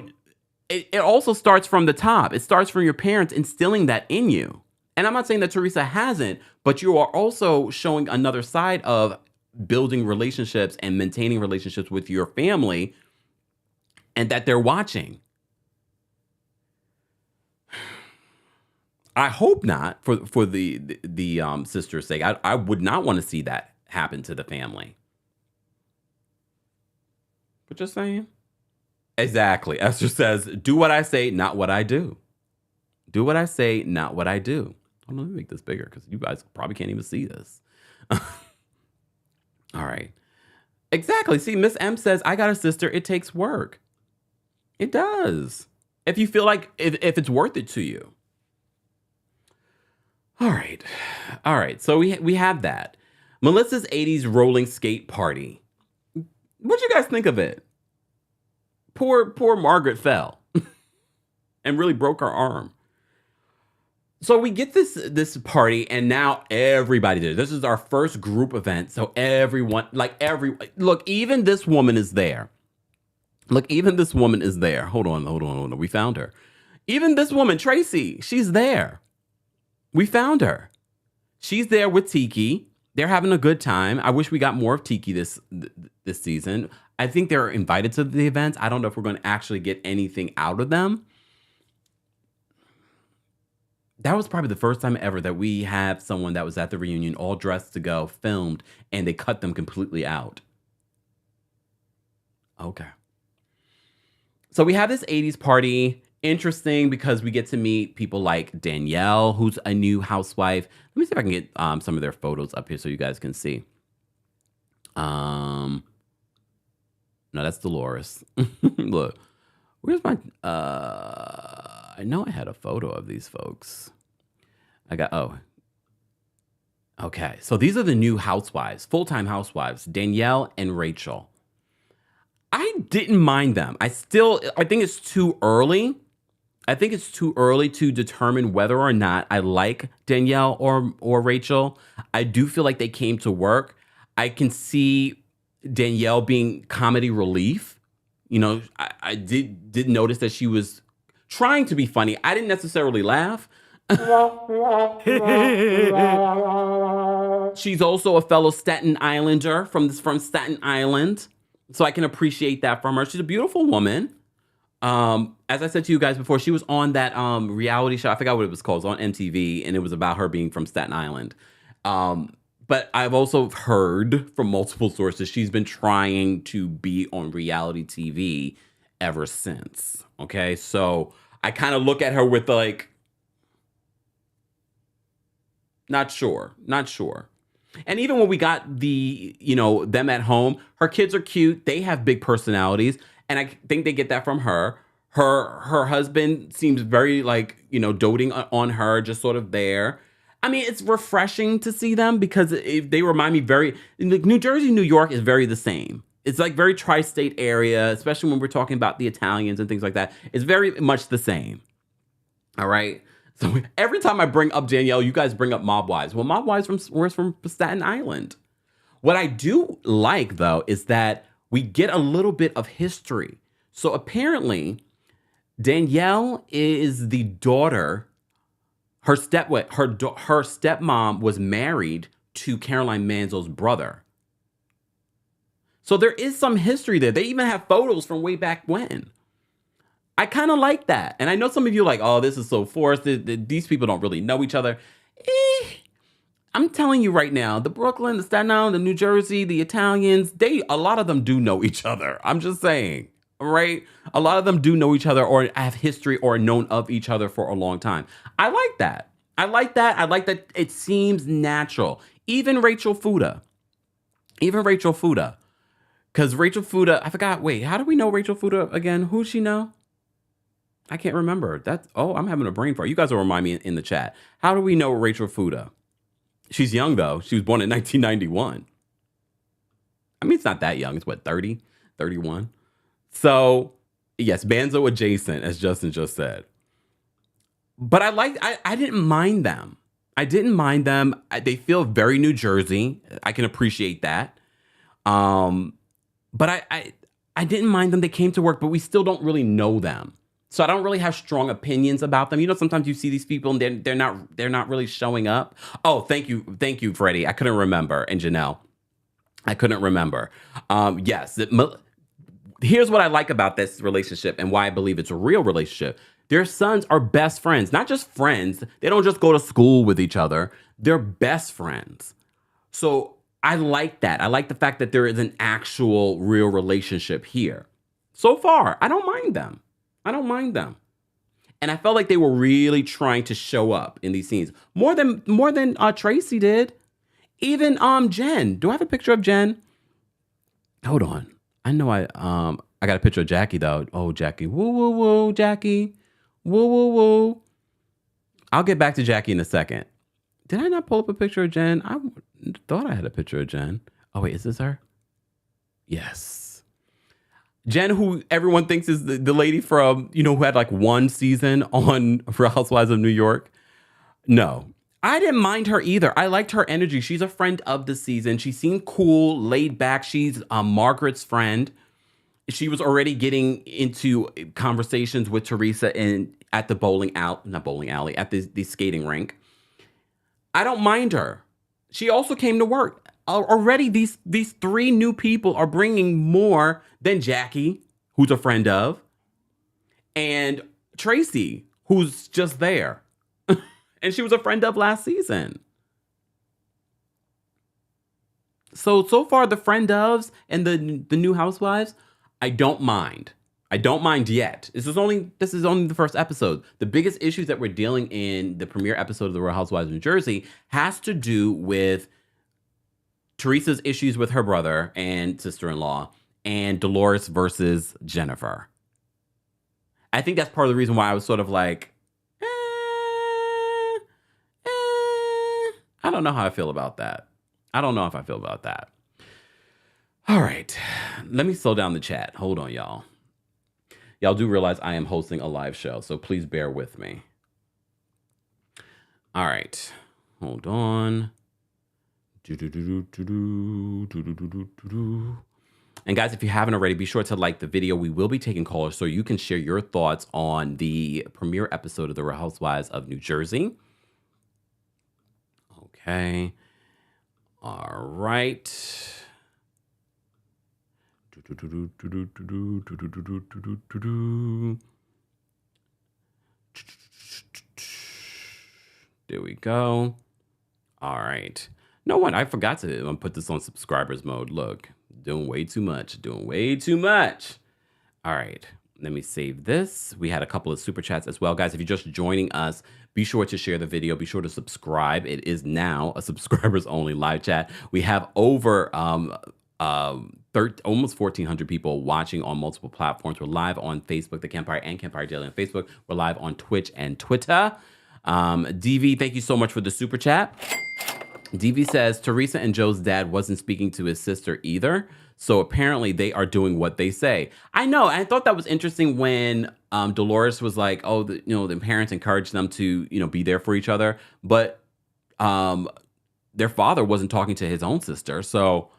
it also starts from the top. It starts from your parents instilling that in you. And I'm not saying that Teresa hasn't, but you are also showing another side of building relationships and maintaining relationships with your family, and that they're watching. I hope not, for the sister's sake. I would not want to see that happen to the family. But just saying. Exactly. Esther says, do what I say, not what I do. Do what I say, not what I do. Hold on, let me make this bigger because you guys probably can't even see this. All right. Exactly. See, Miss M says, I got a sister. It takes work. It does. If you feel like, if it's worth it to you. All right. All right. So we have that. Melissa's 80s rolling skate party. What'd you guys think of it? Poor Margaret fell and really broke her arm. So we get this party, and now everybody there. This is our first group event. So everyone, look, even this woman is there. Hold on. We found her. Even this woman, Tracy, she's there. We found her. She's there with Tiki. They're having a good time. I wish we got more of Tiki this season. I think they're invited to the events. I don't know if we're going to actually get anything out of them. That was probably the first time ever that we have someone that was at the reunion all dressed to go, filmed, and they cut them completely out. Okay. So we have this 80s party. Interesting because we get to meet people like Danielle, who's a new housewife. Let me see if I can get some of their photos up here so you guys can see. No, that's Dolores. Look, where's my... I know I had a photo of these folks. Okay. So these are the new housewives, full-time housewives, Danielle and Rachel. I didn't mind them. I think it's too early. I think it's too early to determine whether or not I like Danielle or Rachel. I do feel like they came to work. I can see Danielle being comedy relief. You know, I did notice that she was trying to be funny. I didn't necessarily laugh. She's also a fellow Staten Islander from Staten Island. So I can appreciate that from her. She's a beautiful woman. As I said to you guys before, she was on that reality show. I forgot what it was called. It was on MTV, and it was about her being from Staten Island. But I've also heard from multiple sources she's been trying to be on reality TV ever since. Okay, so I kind of look at her with like, not sure. And even when we got them at home, her kids are cute. They have big personalities. And I think they get that from her. Her husband seems very doting on her, just sort of there. I mean, it's refreshing to see them because they remind me very, New Jersey, New York is very the same. It's like very tri-state area, especially when we're talking about the Italians and things like that. It's very much the same. All right. So every time I bring up Danielle, you guys bring up Mob Wives. Well, Mob Wives was from Staten Island. What I do like, though, is that we get a little bit of history. So apparently, Danielle is the daughter. Her stepmom was married to Caroline Manzo's brother. So there is some history there. They even have photos from way back when. I kind of like that. And I know some of you are like, oh, this is so forced. These people don't really know each other. I'm telling you right now, the Brooklyn, the Staten Island, the New Jersey, the Italians, a lot of them do know each other. I'm just saying, right? A lot of them do know each other or have history or known of each other for a long time. I like that. I like that it seems natural. Even Rachel Fuda. Because Rachel Fuda, I forgot, wait, how do we know Rachel Fuda again? Who's she know? I can't remember. I'm having a brain fart. You guys will remind me in the chat. How do we know Rachel Fuda? She's young, though. She was born in 1991. I mean, it's not that young. It's what, 30, 31? So, yes, Banzo adjacent, as Justin just said. But I didn't mind them. They feel very New Jersey. I can appreciate that. But I didn't mind them. They came to work, but we still don't really know them. So I don't really have strong opinions about them. You know, sometimes you see these people and they're not really showing up. Oh, thank you, Freddie. I couldn't remember. And Janelle, I couldn't remember. Yes. Here's what I like about this relationship and why I believe it's a real relationship. Their sons are best friends, not just friends. They don't just go to school with each other. They're best friends. So I like that. I like the fact that there is an actual real relationship here. So far, I don't mind them. And I felt like they were really trying to show up in these scenes more than Tracy did. Even Jen. Do I have a picture of Jen? Hold on. I know I got a picture of Jackie though. Oh, Jackie. Woo woo woo, Jackie. Woo woo woo. I'll get back to Jackie in a second. Did I not pull up a picture of Jen? I thought I had a picture of Jen. Oh wait, is this her? Yes. Jen, who everyone thinks is the lady from, who had like one season on Real Housewives of New York. No, I didn't mind her either. I liked her energy. She's a friend of the season. She seemed cool, laid back. She's Margaret's friend. She was already getting into conversations with Teresa at the at the skating rink. I don't mind her. She also came to work. Already, these three new people are bringing more than Jackie, who's a friend of, and Tracy, who's just there. And she was a friend of last season. So far, the friend ofs and the new housewives, I don't mind. I don't mind yet. This is only the first episode. The biggest issues that we're dealing in the premiere episode of The Real Housewives of New Jersey has to do with Teresa's issues with her brother and sister-in-law, and Dolores versus Jennifer. I think that's part of the reason why I was sort of like, I don't know how I feel about that. I don't know if I feel about that. All right. Let me slow down the chat. Hold on, y'all. Y'all do realize I am hosting a live show, so please bear with me. All right. Hold on. And guys, if you haven't already, be sure to like the video. We will be taking callers so you can share your thoughts on the premiere episode of The Real Housewives of New Jersey. Okay. All right. There we go. All right. No one, I forgot to put this on subscribers mode. Look, doing way too much. All right, let me save this. We had a couple of super chats as well. Guys, if you're just joining us, be sure to share the video. Be sure to subscribe. It is now a subscribers only live chat. We have over almost 1,400 people watching on multiple platforms. We're live on Facebook, TheKempire and Kempire Daily on Facebook. We're live on Twitch and Twitter. DV, thank you so much for the super chat. DV says, Teresa and Joe's dad wasn't speaking to his sister either. So apparently they are doing what they say. I know. I thought that was interesting when Dolores was like, oh, the parents encouraged them to, be there for each other. But their father wasn't talking to his own sister. So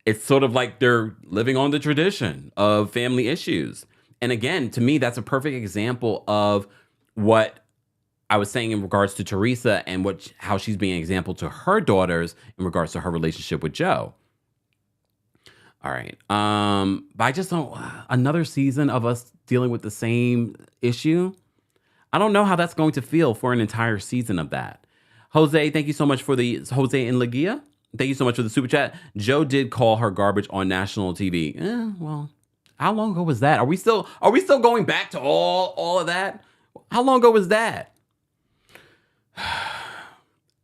it's sort of like they're living on the tradition of family issues. And again, to me, that's a perfect example of what I was saying in regards to Teresa and how she's being an example to her daughters in regards to her relationship with Joe. All right. But I just don't, another season of us dealing with the same issue. I don't know how that's going to feel for an entire season of that. Jose, thank you so much for the Jose and Lagia. Thank you so much for the super chat. Joe did call her garbage on national TV. Well, how long ago was that? Are we still going back to all of that? How long ago was that?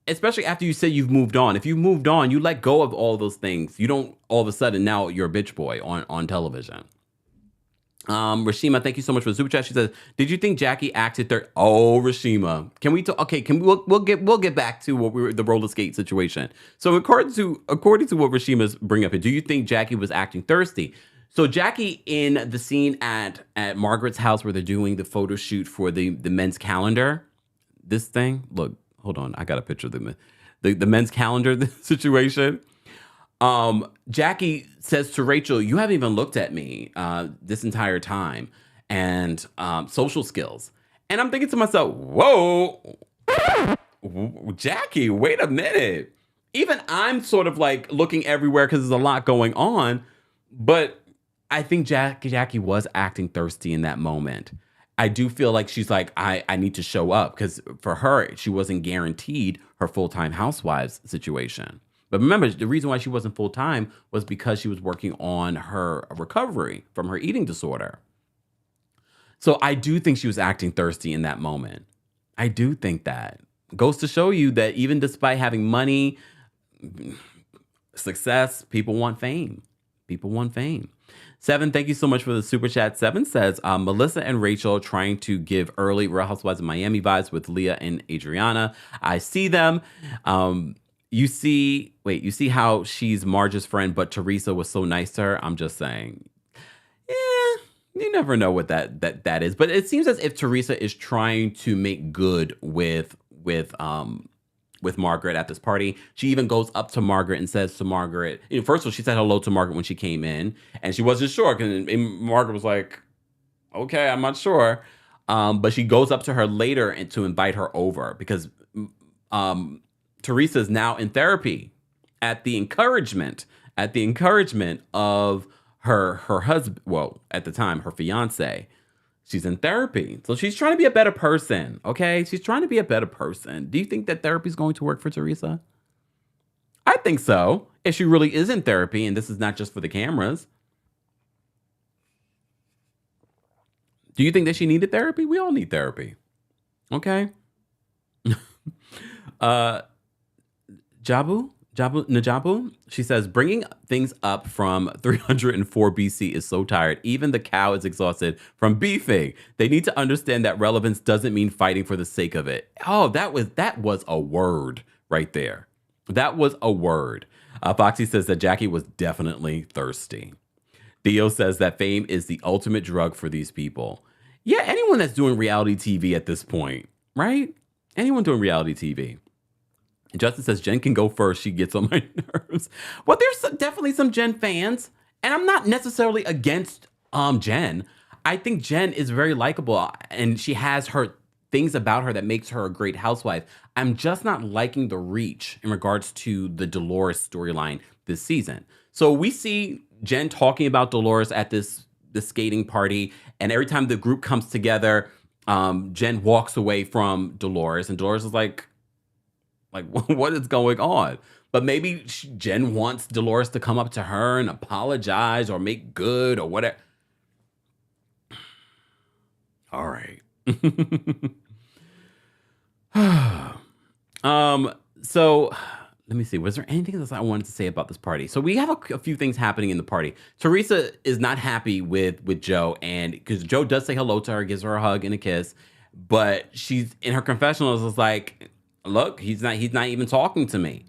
Especially after you say you've moved on. If you've moved on, you let go of all those things. You don't all of a sudden now you're a bitch boy on television. Rashima, thank you so much for the super chat. She says, "Did you think Jackie acted third?" Oh, Rashima, can we talk? Okay, we'll get back to what we were the roller skate situation. So according to what Rashima's bringing up here, do you think Jackie was acting thirsty? So Jackie in the scene at Margaret's house where they're doing the photo shoot for the men's calendar. This thing, look, hold on, I got a picture of the men's calendar situation. Jackie says to Rachel, "You haven't even looked at me this entire time," and social skills. And I'm thinking to myself, whoa, Jackie, wait a minute. Even I'm sort of like looking everywhere because there's a lot going on. But I think Jackie was acting thirsty in that moment. I do feel like she's like, I need to show up because for her, she wasn't guaranteed her full-time housewives situation. But remember, the reason why she wasn't full-time was because she was working on her recovery from her eating disorder. So I do think she was acting thirsty in that moment. I do think that. Goes to show you that even despite having money, success, people want fame. People want fame. Seven, thank you so much for the super chat. Seven says, Melissa and Rachel trying to give early Real Housewives of Miami vibes with Leah and Adriana. I see them. You see how she's Marge's friend, but Teresa was so nice to her. I'm just saying, you never know what that is. But it seems as if Teresa is trying to make good with Margaret at this party. She even goes up to Margaret and says to Margaret, first of all, she said hello to Margaret when she came in, and she wasn't sure. And Margaret was like, okay, I'm not sure. But she goes up to her later and to invite her over because Teresa is now in therapy at the encouragement of her husband. Well, at the time, her fiance. She's in therapy. So she's trying to be a better person. Okay. She's trying to be a better person. Do you think that therapy is going to work for Teresa? I think so. If she really is in therapy and this is not just for the cameras. Do you think that she needed therapy? We all need therapy. Okay. Najabu, she says, bringing things up from 304 BC is so tired. Even the cow is exhausted from beefing. They need to understand that relevance doesn't mean fighting for the sake of it. Oh, that was a word right there. That was a word. Foxy says that Jackie was definitely thirsty. Theo says that fame is the ultimate drug for these people. Yeah, anyone that's doing reality TV at this point, right? Anyone doing reality TV. Justin says Jen can go first. She gets on my nerves. Well, there's definitely some Jen fans, and I'm not necessarily against Jen. I think Jen is very likable, and she has her things about her that makes her a great housewife. I'm just not liking the reach in regards to the Dolores storyline this season. So we see Jen talking about Dolores at this skating party, and every time the group comes together, Jen walks away from Dolores, and Dolores is like, what is going on? But maybe Jen wants Dolores to come up to her and apologize or make good or whatever. All right. So let me see. Was there anything else I wanted to say about this party? So we have a few things happening in the party. Teresa is not happy with Joe, and because Joe does say hello to her, gives her a hug and a kiss, but she's in her confessionals is like, look, he's not even talking to me.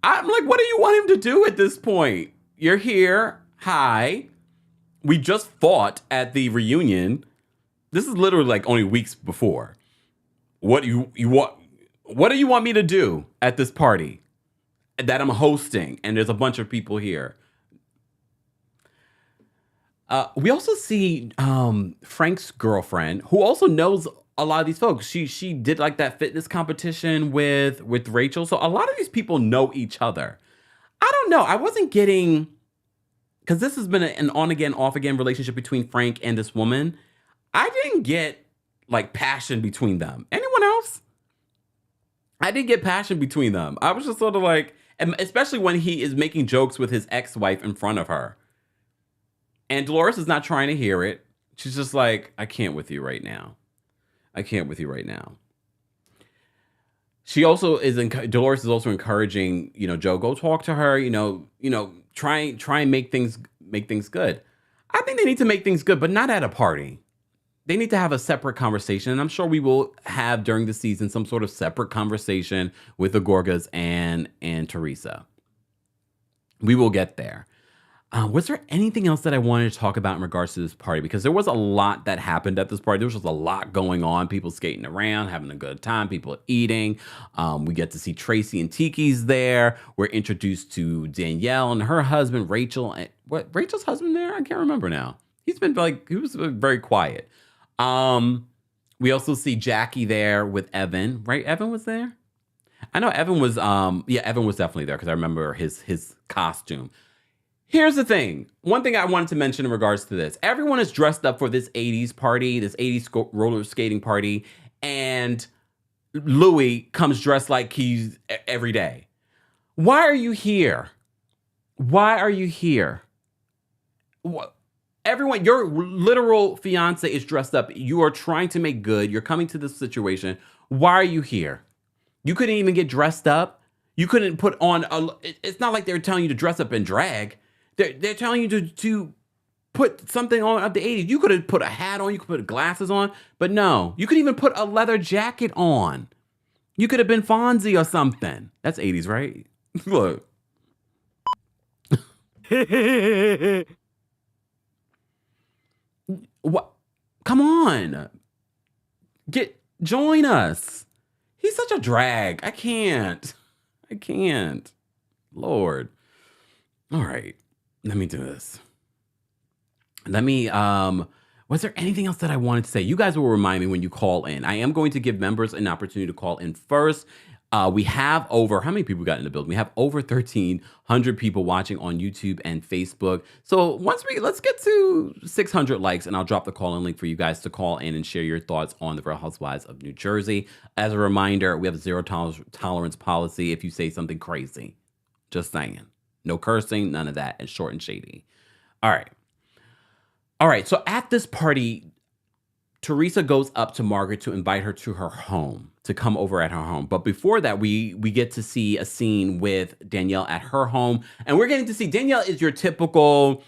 I'm like, what do you want him to do at this point? You're here. Hi. We just fought at the reunion. This is literally like only weeks before. What do you want? What do you want me to do at this party that I'm hosting? And there's a bunch of people here. We also see Frank's girlfriend, who also knows a lot of these folks. She did like that fitness competition with Rachel. So a lot of these people know each other. I don't know. I wasn't getting, because this has been an on again, off again relationship between Frank and this woman. I didn't get like passion between them. Anyone else? I did get passion between them. I was just sort of like, and especially when he is making jokes with his ex-wife in front of her. And Dolores is not trying to hear it. She's just like, I can't with you right now. I can't with you right now. She also is, Dolores is also encouraging, Joe, go talk to her, try and make things good. I think they need to make things good, but not at a party. They need to have a separate conversation. And I'm sure we will have during the season some sort of separate conversation with the Gorgas and Teresa. We will get there. Was there anything else that I wanted to talk about in regards to this party? Because there was a lot that happened at this party. There was just a lot going on. People skating around, having a good time. People eating. We get to see Tracy and Tiki's there. We're introduced to Danielle and her husband, Rachel. And Rachel's husband there? I can't remember now. He was very quiet. We also see Jackie there with Evan, right? Evan was there? I know Evan was, Evan was definitely there because I remember his costume. Here's the thing. One thing I wanted to mention in regards to this. Everyone is dressed up for this 80s party, this 80s roller skating party, and Louie comes dressed like he's every day. Why are you here? Why are you here? Everyone, your literal fiance is dressed up. You are trying to make good. You're coming to this situation. Why are you here? You couldn't even get dressed up. You couldn't put on it's not like they're telling you to dress up in drag. They're telling you to put something on of the 80s. You could have put a hat on. You could put glasses on. But no, you could even put a leather jacket on. You could have been Fonzie or something. That's 80s, right? Look. What? Come on. Join us. He's such a drag. I can't. Lord. All right. Let me do this. Was there anything else that I wanted to say? You guys will remind me when you call in. I am going to give members an opportunity to call in first. We have how many people got in the building? We have over 1,300 people watching on YouTube and Facebook. So let's get to 600 likes and I'll drop the call-in link for you guys to call in and share your thoughts on the Real Housewives of New Jersey. As a reminder, we have a zero tolerance policy if you say something crazy. Just saying. No cursing, none of that. It's short and shady. All right. So at this party, Teresa goes up to Margaret to invite her to her home, to come over at her home. But before that, we get to see a scene with Danielle at her home. And we're getting to see Danielle is your typical,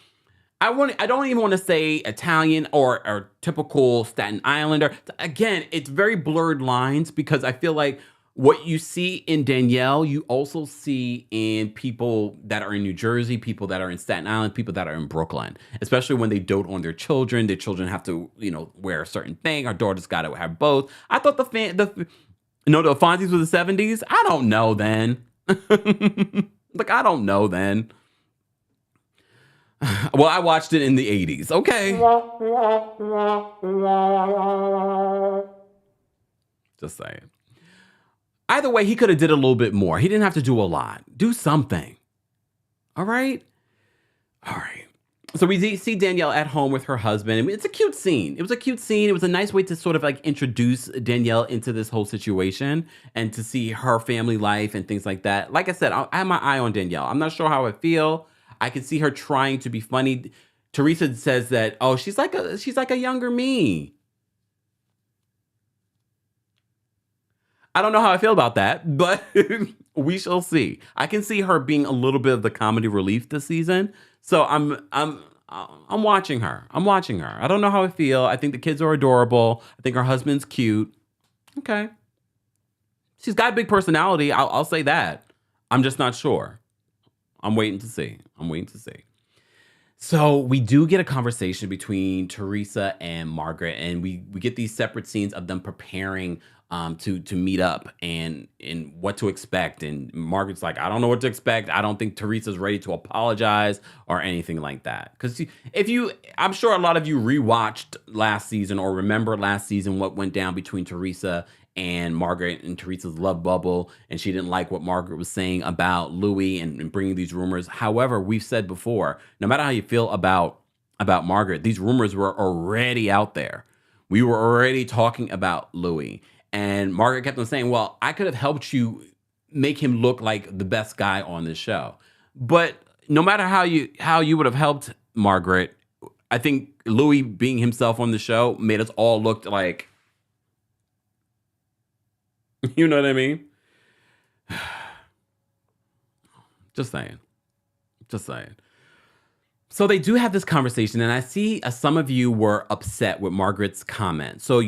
I don't even want to say Italian or typical Staten Islander. Again, it's very blurred lines because I feel like what you see in Danielle, you also see in people that are in New Jersey, people that are in Staten Island, people that are in Brooklyn, especially when they dote on their children. Their children have to, wear a certain thing. Our daughter's got to have both. I thought the Fonzies were the 70s. I don't know then. I don't know then. Well, I watched it in the 80s. Okay. Just saying. Either way, he could have did a little bit more. He didn't have to do a lot. Do something. All right? So we see Danielle at home with her husband. I mean, it's a cute scene. It was a cute scene. It was a nice way to sort of introduce Danielle into this whole situation and to see her family life and things like that. Like I said, I have my eye on Danielle. I'm not sure how I feel. I can see her trying to be funny. Teresa says that, she's like a younger me. I don't know how I feel about that, but we shall see. I can see her being a little bit of the comedy relief this season. So I'm watching her. I don't know how I feel. I think the kids are adorable. I think her husband's cute. Okay. She's got a big personality. I'll say that. I'm just not sure. I'm waiting to see. So we do get a conversation between Teresa and Margaret, and we get these separate scenes of them preparing to meet up and what to expect. And Margaret's like, I don't know what to expect. I don't think Teresa's ready to apologize or anything like that. Because I'm sure a lot of you rewatched last season or remember last season what went down between Teresa and Margaret and Teresa's love bubble, and she didn't like what Margaret was saying about Louie and bringing these rumors. However, we've said before, no matter how you feel about Margaret, these rumors were already out there. We were already talking about Louie. And Margaret kept on saying, well, I could have helped you make him look like the best guy on this show. But no matter how you would have helped Margaret, I think Louie being himself on the show made us all look like, you know what I mean? Just saying. So they do have this conversation, and I see some of you were upset with Margaret's comment. So,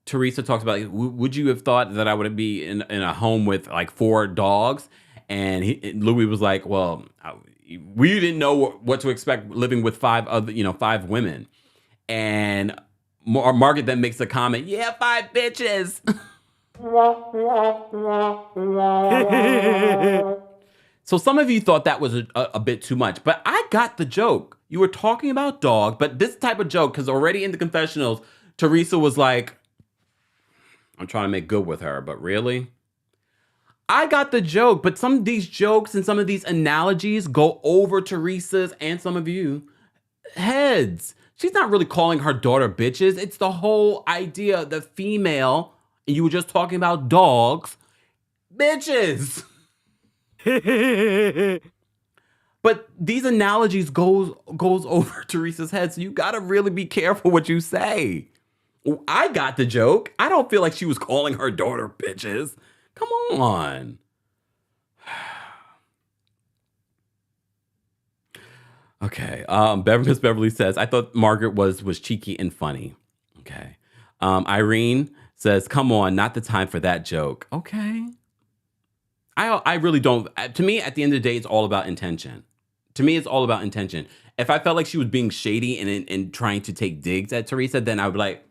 Teresa talks about, would you have thought that I would be in a home with like 4 dogs? And Louis was like, well, we didn't know what to expect living with 5 women. And Margaret then makes a comment, yeah, 5 bitches. So some of you thought that was a bit too much, but I got the joke. You were talking about dog, but this type of joke, because already in the confessionals, Teresa was like, I'm trying to make good with her, but really? I got the joke, but some of these jokes and some of these analogies go over Teresa's and some of you heads. She's not really calling her daughter bitches. It's the whole idea, the female, and you were just talking about dogs, bitches. But these analogies goes over Teresa's head, so you gotta really be careful what you say. I got the joke. I don't feel like she was calling her daughter bitches. Come on. Okay. Miss Beverly says, I thought Margaret was cheeky and funny. Okay. Irene says, come on, not the time for that joke. Okay. I really don't. To me, at the end of the day, it's all about intention. If I felt like she was being shady and trying to take digs at Teresa, then I would be like,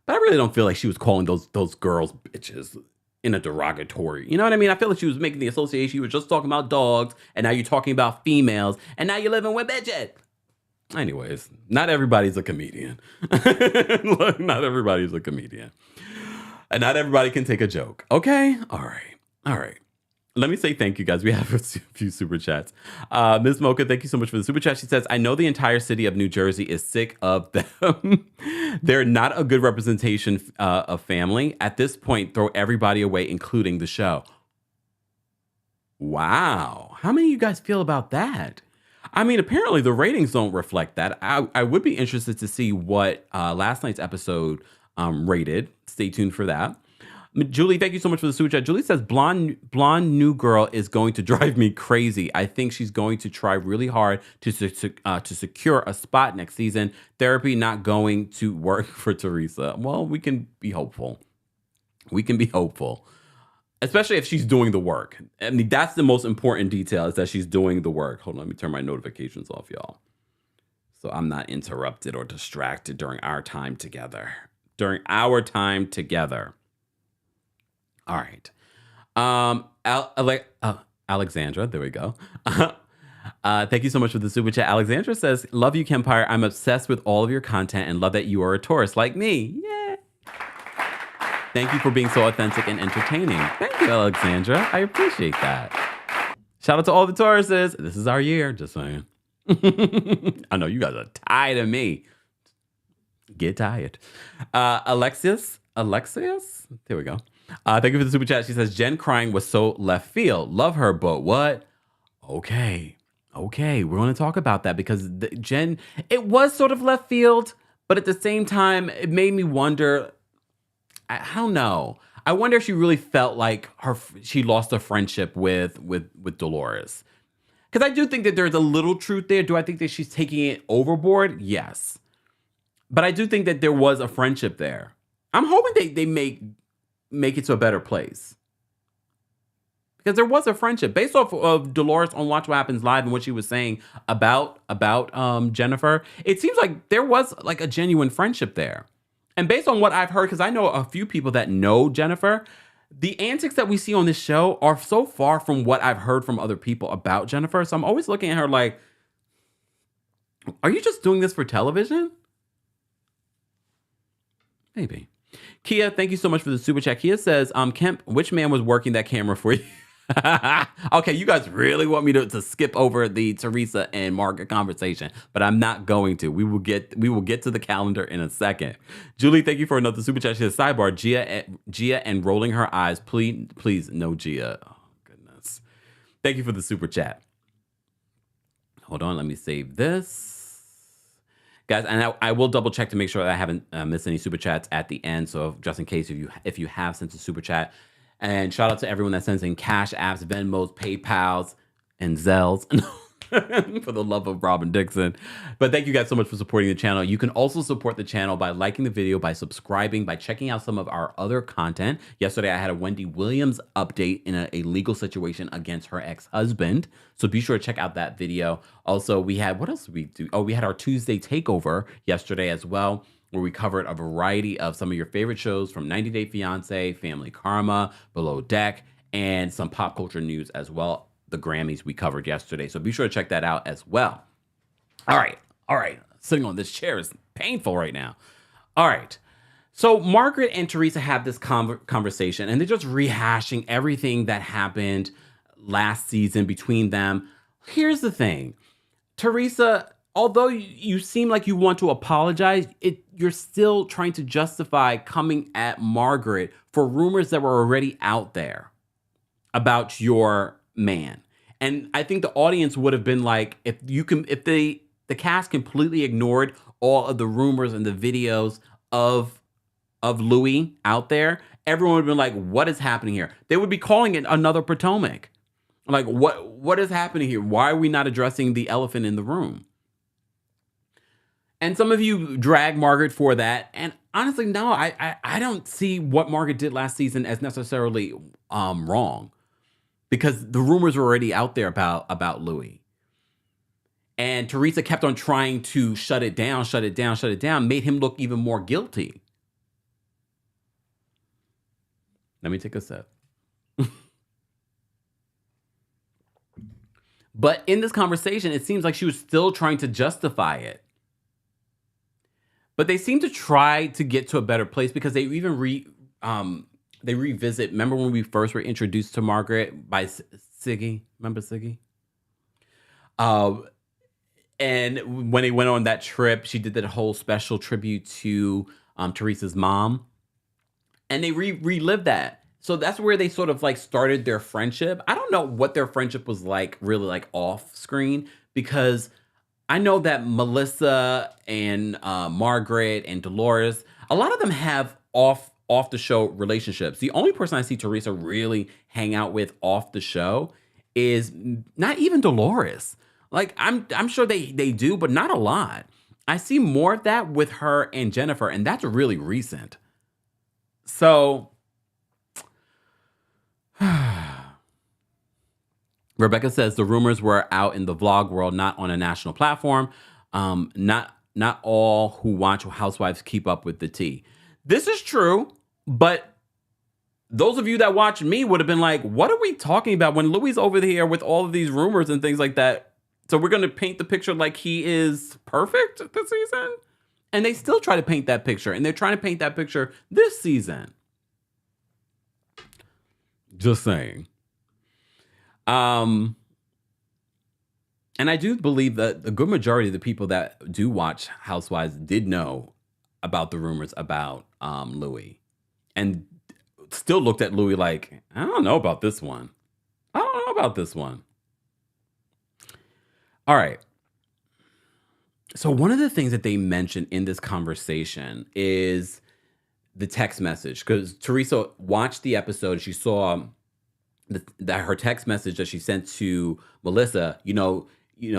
but I really don't feel like she was calling those girls bitches in a derogatory. You know what I mean? I feel like she was making the association. You were just talking about dogs, and now you're talking about females, and now you're living with bitches. Anyways, not everybody's a comedian. Look, not everybody's a comedian. And not everybody can take a joke. Okay? All right. Let me say thank you, guys. We have a few super chats. Ms. Mocha, thank you so much for the super chat. She says, I know the entire city of New Jersey is sick of them. They're not a good representation of family. At this point, throw everybody away, including the show. Wow. How many of you guys feel about that? I mean, apparently the ratings don't reflect that. I would be interested to see what last night's episode rated. Stay tuned for that. Julie, thank you so much for the super chat. Julie says, blonde new girl is going to drive me crazy. I think she's going to try really hard to secure a spot next season. Therapy not going to work for Teresa. Well, we can be hopeful. Especially if she's doing the work. I mean, that's the most important detail, is that she's doing the work. Hold on, let me turn my notifications off, y'all, so I'm not interrupted or distracted during our time together. All right. Alexandra, there we go. Thank you so much for the super chat. Alexandra says, love you, Kempire. I'm obsessed with all of your content and love that you are a Taurus like me. Yay. Thank you for being so authentic and entertaining. Thank you, Alexandra. I appreciate that. Shout out to all the Tauruses. This is our year, just saying. I know you guys are tired of me. Get tired. Alexius? There we go. Thank you for the super chat. She says, Jen crying was so left field. Love her, but what? Okay. We're going to talk about that, because Jen, it was sort of left field, but at the same time, it made me wonder. I don't know. I wonder if she really felt like she lost a friendship with Dolores. Because I do think that there's a little truth there. Do I think that she's taking it overboard? Yes. But I do think that there was a friendship there. I'm hoping they make it to a better place. Because there was a friendship. Based off of Dolores on Watch What Happens Live and what she was saying about Jennifer, it seems like there was like a genuine friendship there. And based on what I've heard, because I know a few people that know Jennifer, the antics that we see on this show are so far from what I've heard from other people about Jennifer. So I'm always looking at her like, are you just doing this for television? Maybe. Kia, thank you so much for the super chat. Kia says, Kemp, which man was working that camera for you? Okay, you guys really want me to skip over the Teresa and Margaret conversation, but I'm not going to. We will get to the calendar in a second. Julie, thank you for another super chat. She says, sidebar, Gia and rolling her eyes. Please, no Gia. Oh, goodness. Thank you for the super chat. Hold on, let me save this. Guys, and I will double check to make sure that I haven't missed any super chats at the end. So just in case if you have sent a super chat. And shout out to everyone that sends in Cash Apps, Venmos, PayPals, and Zells for the love of Robin Dixon. But thank you guys so much for supporting the channel. You can also support the channel by liking the video, by subscribing, by checking out some of our other content. Yesterday, I had a Wendy Williams update in a legal situation against her ex-husband. So be sure to check out that video. Also, we had, what else did we do? Oh, we had our Tuesday takeover yesterday as well, where we covered a variety of some of your favorite shows from 90 Day Fiance, Family Karma, Below Deck, and some pop culture news as well. The Grammys we covered yesterday. So be sure to check that out as well. All right. Sitting on this chair is painful right now. All right. So Margaret and Teresa have this conversation, and they're just rehashing everything that happened last season between them. Here's the thing. Teresa, although you seem like you want to apologize, you're still trying to justify coming at Margaret for rumors that were already out there about your man. And I think the audience would have been like, if the cast completely ignored all of the rumors and the videos of Louie out there, everyone would have been like, what is happening here? They would be calling it another Potomac. Like, what is happening here? Why are we not addressing the elephant in the room? And some of you drag Margaret for that. And honestly, no, I don't see what Margaret did last season as necessarily wrong, because the rumors were already out there about Louie. And Teresa kept on trying to shut it down, made him look even more guilty. Let me take a sip. But in this conversation, it seems like she was still trying to justify it. But they seem to try to get to a better place, because they even revisit. Remember when we first were introduced to Margaret by Siggy? Remember Siggy? And when they went on that trip, she did that whole special tribute to Teresa's mom. And they relived that. So that's where they sort of like started their friendship. I don't know what their friendship was like, really like off screen, because I know that Melissa and Margaret and Dolores, a lot of them have off the show relationships. The only person I see Teresa really hang out with off the show is not even Dolores. Like I'm sure they do, but not a lot. I see more of that with her and Jennifer, and that's really recent. So Rebecca says the rumors were out in the vlog world, not on a national platform. Not all who watch Housewives keep up with the tea. This is true, but those of you that watch me would have been like, what are we talking about when Louie's over here with all of these rumors and things like that? So we're going to paint the picture like he is perfect this season? And they still try to paint that picture, and they're trying to paint that picture this season. Just saying. And I do believe that a good majority of the people that do watch Housewives did know about the rumors about Louie, and still looked at Louie like, I don't know about this one. All right. So one of the things that they mentioned in this conversation is the text message, because Teresa watched the episode. She saw that her text message that she sent to Melissa,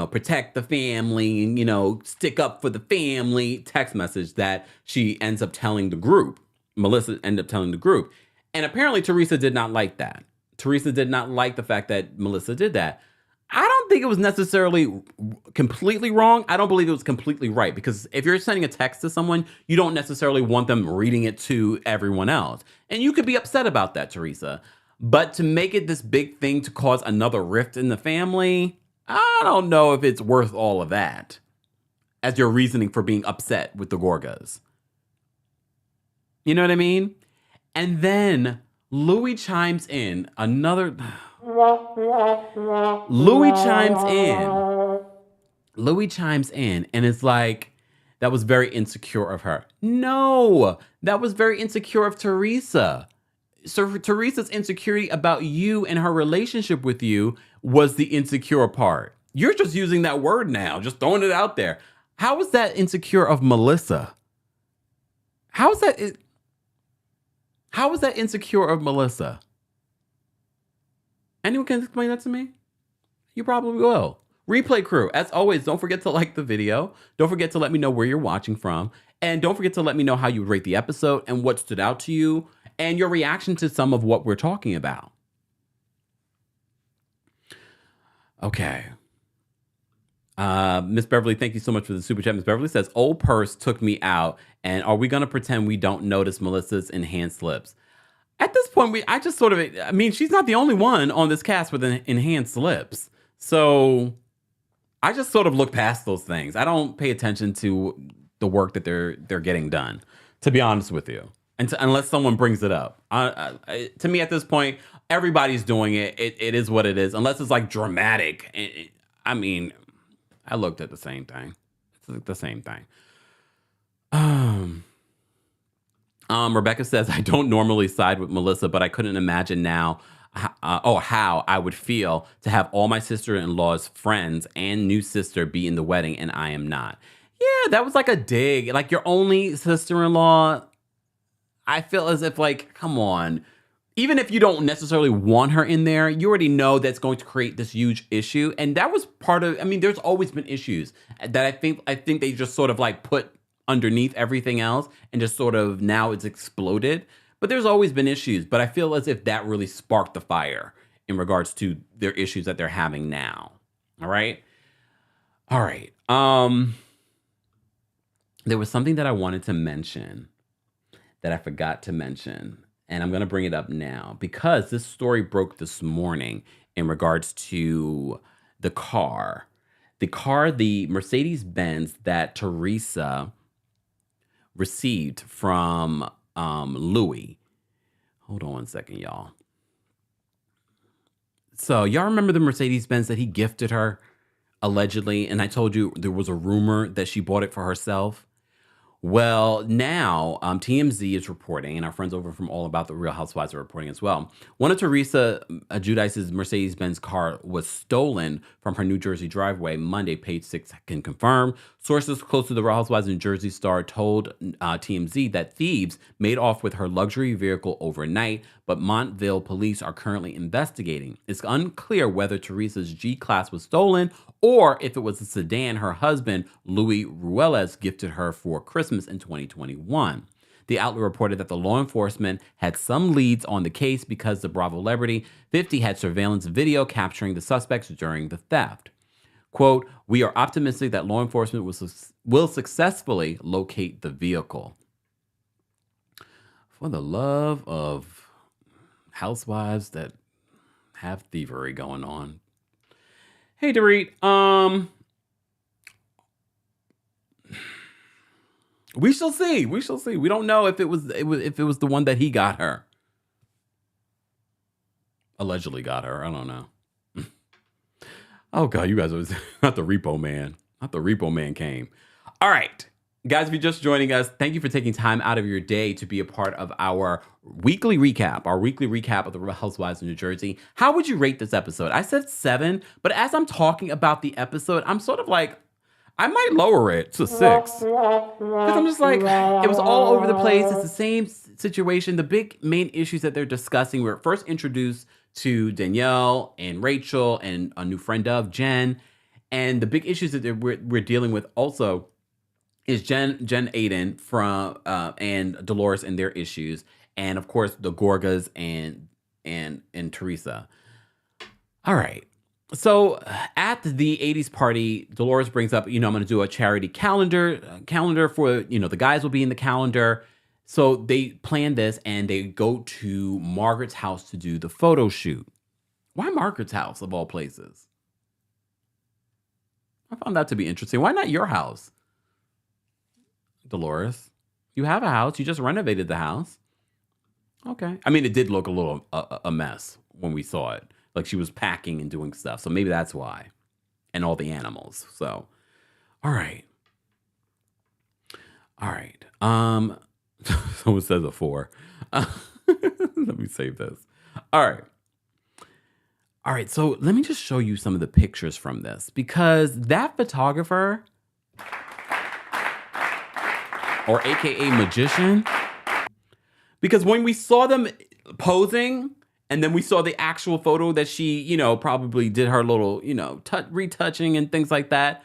protect the family and, stick up for the family text message that she ends up telling the group. Melissa ended up telling the group. And apparently Teresa did not like that. Teresa did not like the fact that Melissa did that. I don't think it was necessarily completely wrong. I don't believe it was completely right, because if you're sending a text to someone, you don't necessarily want them reading it to everyone else. And you could be upset about that, Teresa. But to make it this big thing to cause another rift in the family, I don't know if it's worth all of that as your reasoning for being upset with the Gorgas. You know what I mean? And then Louie chimes in, another... Louie chimes in. Louie chimes in and it's like, that was very insecure of her. No, that was very insecure of Teresa. So Teresa's insecurity about you and her relationship with you was the insecure part. You're just using that word now, just throwing it out there. How is that insecure of Melissa? How is that insecure of Melissa? Anyone can explain that to me? You probably will. Replay crew, as always, don't forget to like the video. Don't forget to let me know where you're watching from. And don't forget to let me know how you would rate the episode and what stood out to you and your reaction to some of what we're talking about. Okay. Miss Beverly, thank you so much for the super chat. Miss Beverly says, old purse took me out. And are we going to pretend we don't notice Melissa's enhanced lips? At this point, she's not the only one on this cast with enhanced lips. So I just sort of look past those things. I don't pay attention to the work that they're getting done, to be honest with you, unless someone brings it up. To me, at this point, everybody's doing it. It is what it is, unless it's like dramatic. I looked at the same thing. It's like the same thing. Rebecca says, I don't normally side with Melissa, but I couldn't imagine now how I would feel to have all my sister-in-law's friends and new sister be in the wedding and I am not. Yeah, that was like a dig. Like your only sister-in-law, I feel as if like, come on. Even if you don't necessarily want her in there, you already know that's going to create this huge issue. And that was part of, there's always been issues that I think they just sort of like put underneath everything else and just sort of now it's exploded. But there's always been issues. But I feel as if that really sparked the fire in regards to their issues that they're having now. All right. There was something that I wanted to mention that I forgot to mention. And I'm going to bring it up now because this story broke this morning in regards to the car. The Mercedes-Benz that Teresa received from Louie. Hold on one second, y'all. So y'all remember the Mercedes-Benz that he gifted her, allegedly? And I told you there was a rumor that she bought it for herself. Well, now TMZ is reporting, and our friends over from All About the Real Housewives are reporting as well. One of Teresa Giudice's Mercedes-Benz car was stolen from her New Jersey driveway Monday, Page 6 can confirm. Sources close to the Real Housewives New Jersey star told TMZ that thieves made off with her luxury vehicle overnight, but Montville police are currently investigating. It's unclear whether Teresa's G-Class was stolen or if it was a sedan her husband, Louie Ruelas, gifted her for Christmas in 2021. The outlet reported that the law enforcement had some leads on the case because the Bravo celebrity 50 had surveillance video capturing the suspects during the theft. Quote, we are optimistic that law enforcement will successfully locate the vehicle. For the love of housewives that have thievery going on. Hey, Dorit, we shall see. We shall see. We don't know if it was the one that he got her. Allegedly got her. I don't know. Oh God, you guys was not the repo man. Not the repo man came. All right. Guys, if you're just joining us, thank you for taking time out of your day to be a part of our weekly recap of the Real Housewives of New Jersey. How would you rate this episode? I said 7, but as I'm talking about the episode, I'm sort of like, I might lower it to 6. Because I'm just like, it was all over the place. It's the same situation. The big main issues that they're discussing, we were first introduced to Danielle and Rachel and a new friend of Jen. And the big issues that we're dealing with also is Jen Aiden from and Dolores and their issues, and of course the Gorgas and Teresa. All right. So at the 80s party, Dolores brings up, I'm going to do a charity calendar for, the guys will be in the calendar. So they plan this and they go to Margaret's house to do the photo shoot. Why Margaret's house of all places? I found that to be interesting. Why not your house? Dolores, you have a house. You just renovated the house. Okay. I mean, it did look a little a mess when we saw it. Like she was packing and doing stuff. So maybe that's why. And all the animals. So, all right. All right. Someone says a 4. Let me save this. All right. All right. So let me just show you some of the pictures from this, because that photographer, or AKA magician, because when we saw them posing and then we saw the actual photo that she, you know, probably did her little, you know, retouching and things like that,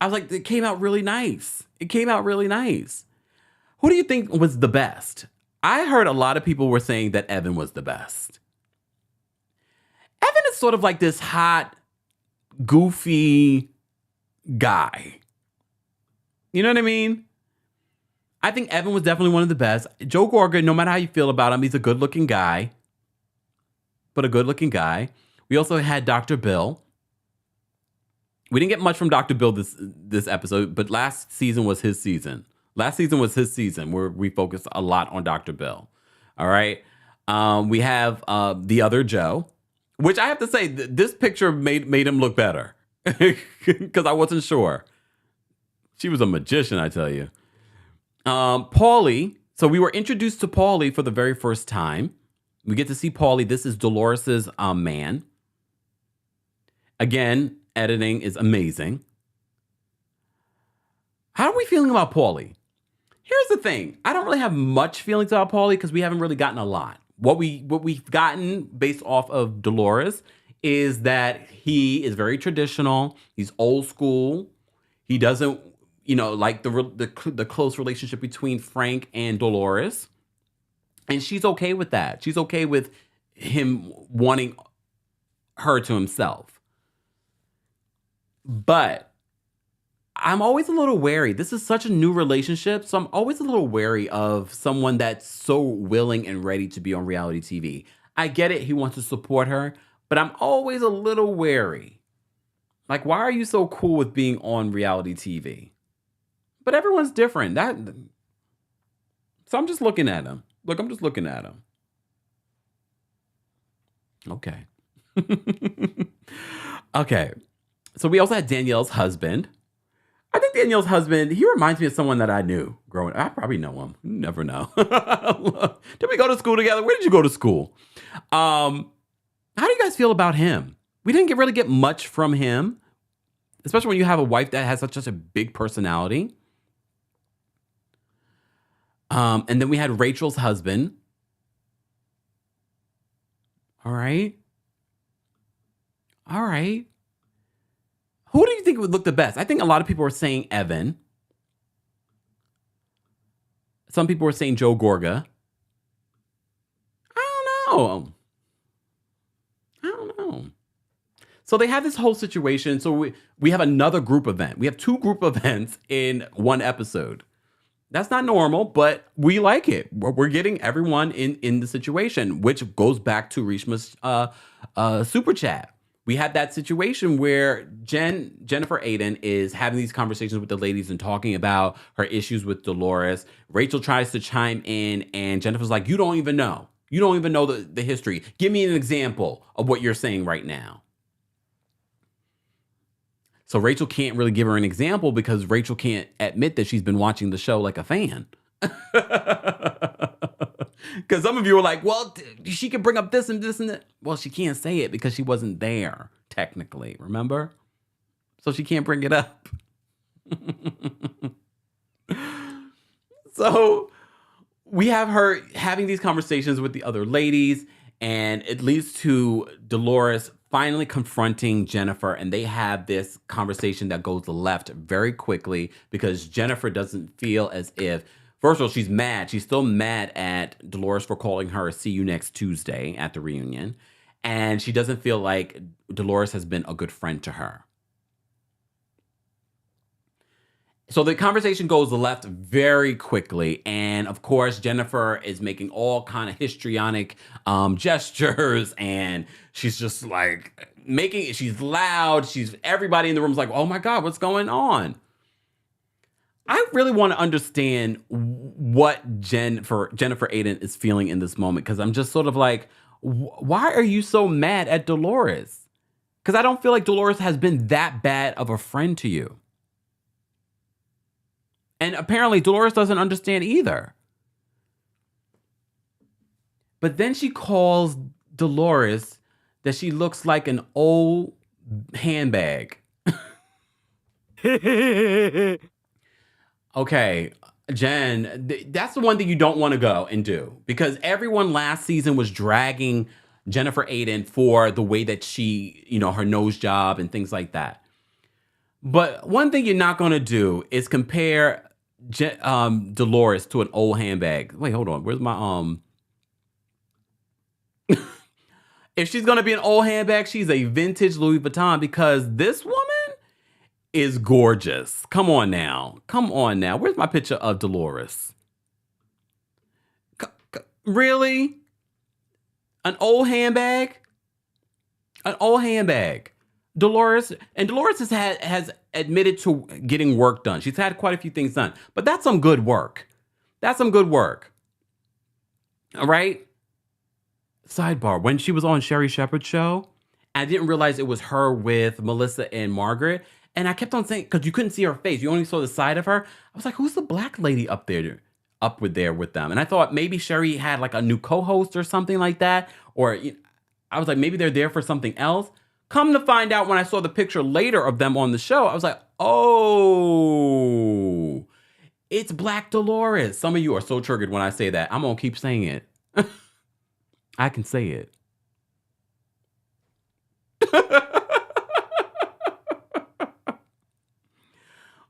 I was like, it came out really nice. It came out really nice. Who do you think was the best? I heard a lot of people were saying that Evan was the best. Evan is sort of like this hot, goofy guy. You know what I mean? I think Evan was definitely one of the best. Joe Gorga, no matter how you feel about him, he's a good-looking guy. But a good-looking guy. We also had Dr. Bill. We didn't get much from Dr. Bill this episode, but last season was his season. Last season was his season where we focused a lot on Dr. Bill. All right. We have the other Joe, which I have to say, this picture made him look better because I wasn't sure. She was a magician, I tell you. Paulie. So we were introduced to Paulie for the very first time. We get to see Paulie. This is Dolores's man. Again, editing is amazing. How are we feeling about Paulie? Here's the thing. I don't really have much feelings about Paulie because we haven't really gotten a lot. What we've gotten based off of Dolores is that he is very traditional. He's old school. He doesn't, you know, like the close relationship between Frank and Dolores. And she's okay with that. She's okay with him wanting her to himself. But I'm always a little wary. This is such a new relationship, so I'm always a little wary of someone that's so willing and ready to be on reality TV. I get it. He wants to support her, but I'm always a little wary. Like, why are you so cool with being on reality TV? But everyone's different. So I'm just looking at him. Look, I'm just looking at him. Okay. Okay. So we also had Danielle's husband. I think Danielle's husband, he reminds me of someone that I knew growing up. I probably know him. You never know. Did we go to school together? Where did you go to school? How do you guys feel about him? We didn't really get much from him, especially when you have a wife that has such a big personality. And then we had Rachel's husband. All right. All right. Who do you think would look the best? I think a lot of people are saying Evan. Some people are saying Joe Gorga. I don't know. So they have this whole situation. So we have another group event. We have 2 group events in one episode. That's not normal, but we like it. We're getting everyone in the situation, which goes back to Rishma's super chat. We had that situation where Jennifer Aiden is having these conversations with the ladies and talking about her issues with Dolores. Rachel tries to chime in, and Jennifer's like, you don't even know. You don't even know the history. Give me an example of what you're saying right now. So Rachel can't really give her an example because Rachel can't admit that she's been watching the show like a fan. Because some of you are like, well, she can bring up this and this and that. Well, she can't say it because she wasn't there, technically. Remember? So she can't bring it up. So we have her having these conversations with the other ladies, and it leads to Dolores finally confronting Jennifer, and they have this conversation that goes left very quickly because Jennifer doesn't feel as if, first of all, she's mad. She's still mad at Dolores for calling her see you next Tuesday at the reunion. And she doesn't feel like Dolores has been a good friend to her. So the conversation goes left very quickly. And of course, Jennifer is making all kind of histrionic gestures. And she's just like she's loud. Everybody in the room is like, oh my God, what's going on? I really want to understand what Jennifer Aiden is feeling in this moment. Because I'm just sort of like, Why are you so mad at Dolores? Because I don't feel like Dolores has been that bad of a friend to you. And apparently Dolores doesn't understand either. But then she calls Dolores that she looks like an old handbag. Okay, Jen, that's the one thing you don't want to go and do, because everyone last season was dragging Jennifer Aiden for the way that she, her nose job and things like that. But one thing you're not going to do is compare Dolores to an old handbag. Wait, hold on. Where's my If she's going to be an old handbag, she's a vintage Louis Vuitton, because this woman is gorgeous. Come on now. Where's my picture of Dolores? Really? An old handbag? An old handbag. Dolores has admitted to getting work done. She's had quite a few things done, but that's some good work. All right? Sidebar, when she was on Sherry Shepherd's show, I didn't realize it was her with Melissa and Margaret. And I kept on saying, because you couldn't see her face, you only saw the side of her. I was like, who's the black lady up there with them? And I thought maybe Sherry had like a new co-host or something like that. Or I was like, maybe they're there for something else. Come to find out, when I saw the picture later of them on the show, I was like, oh, it's Black Dolores. Some of you are so triggered when I say that. I'm going to keep saying it. I can say it.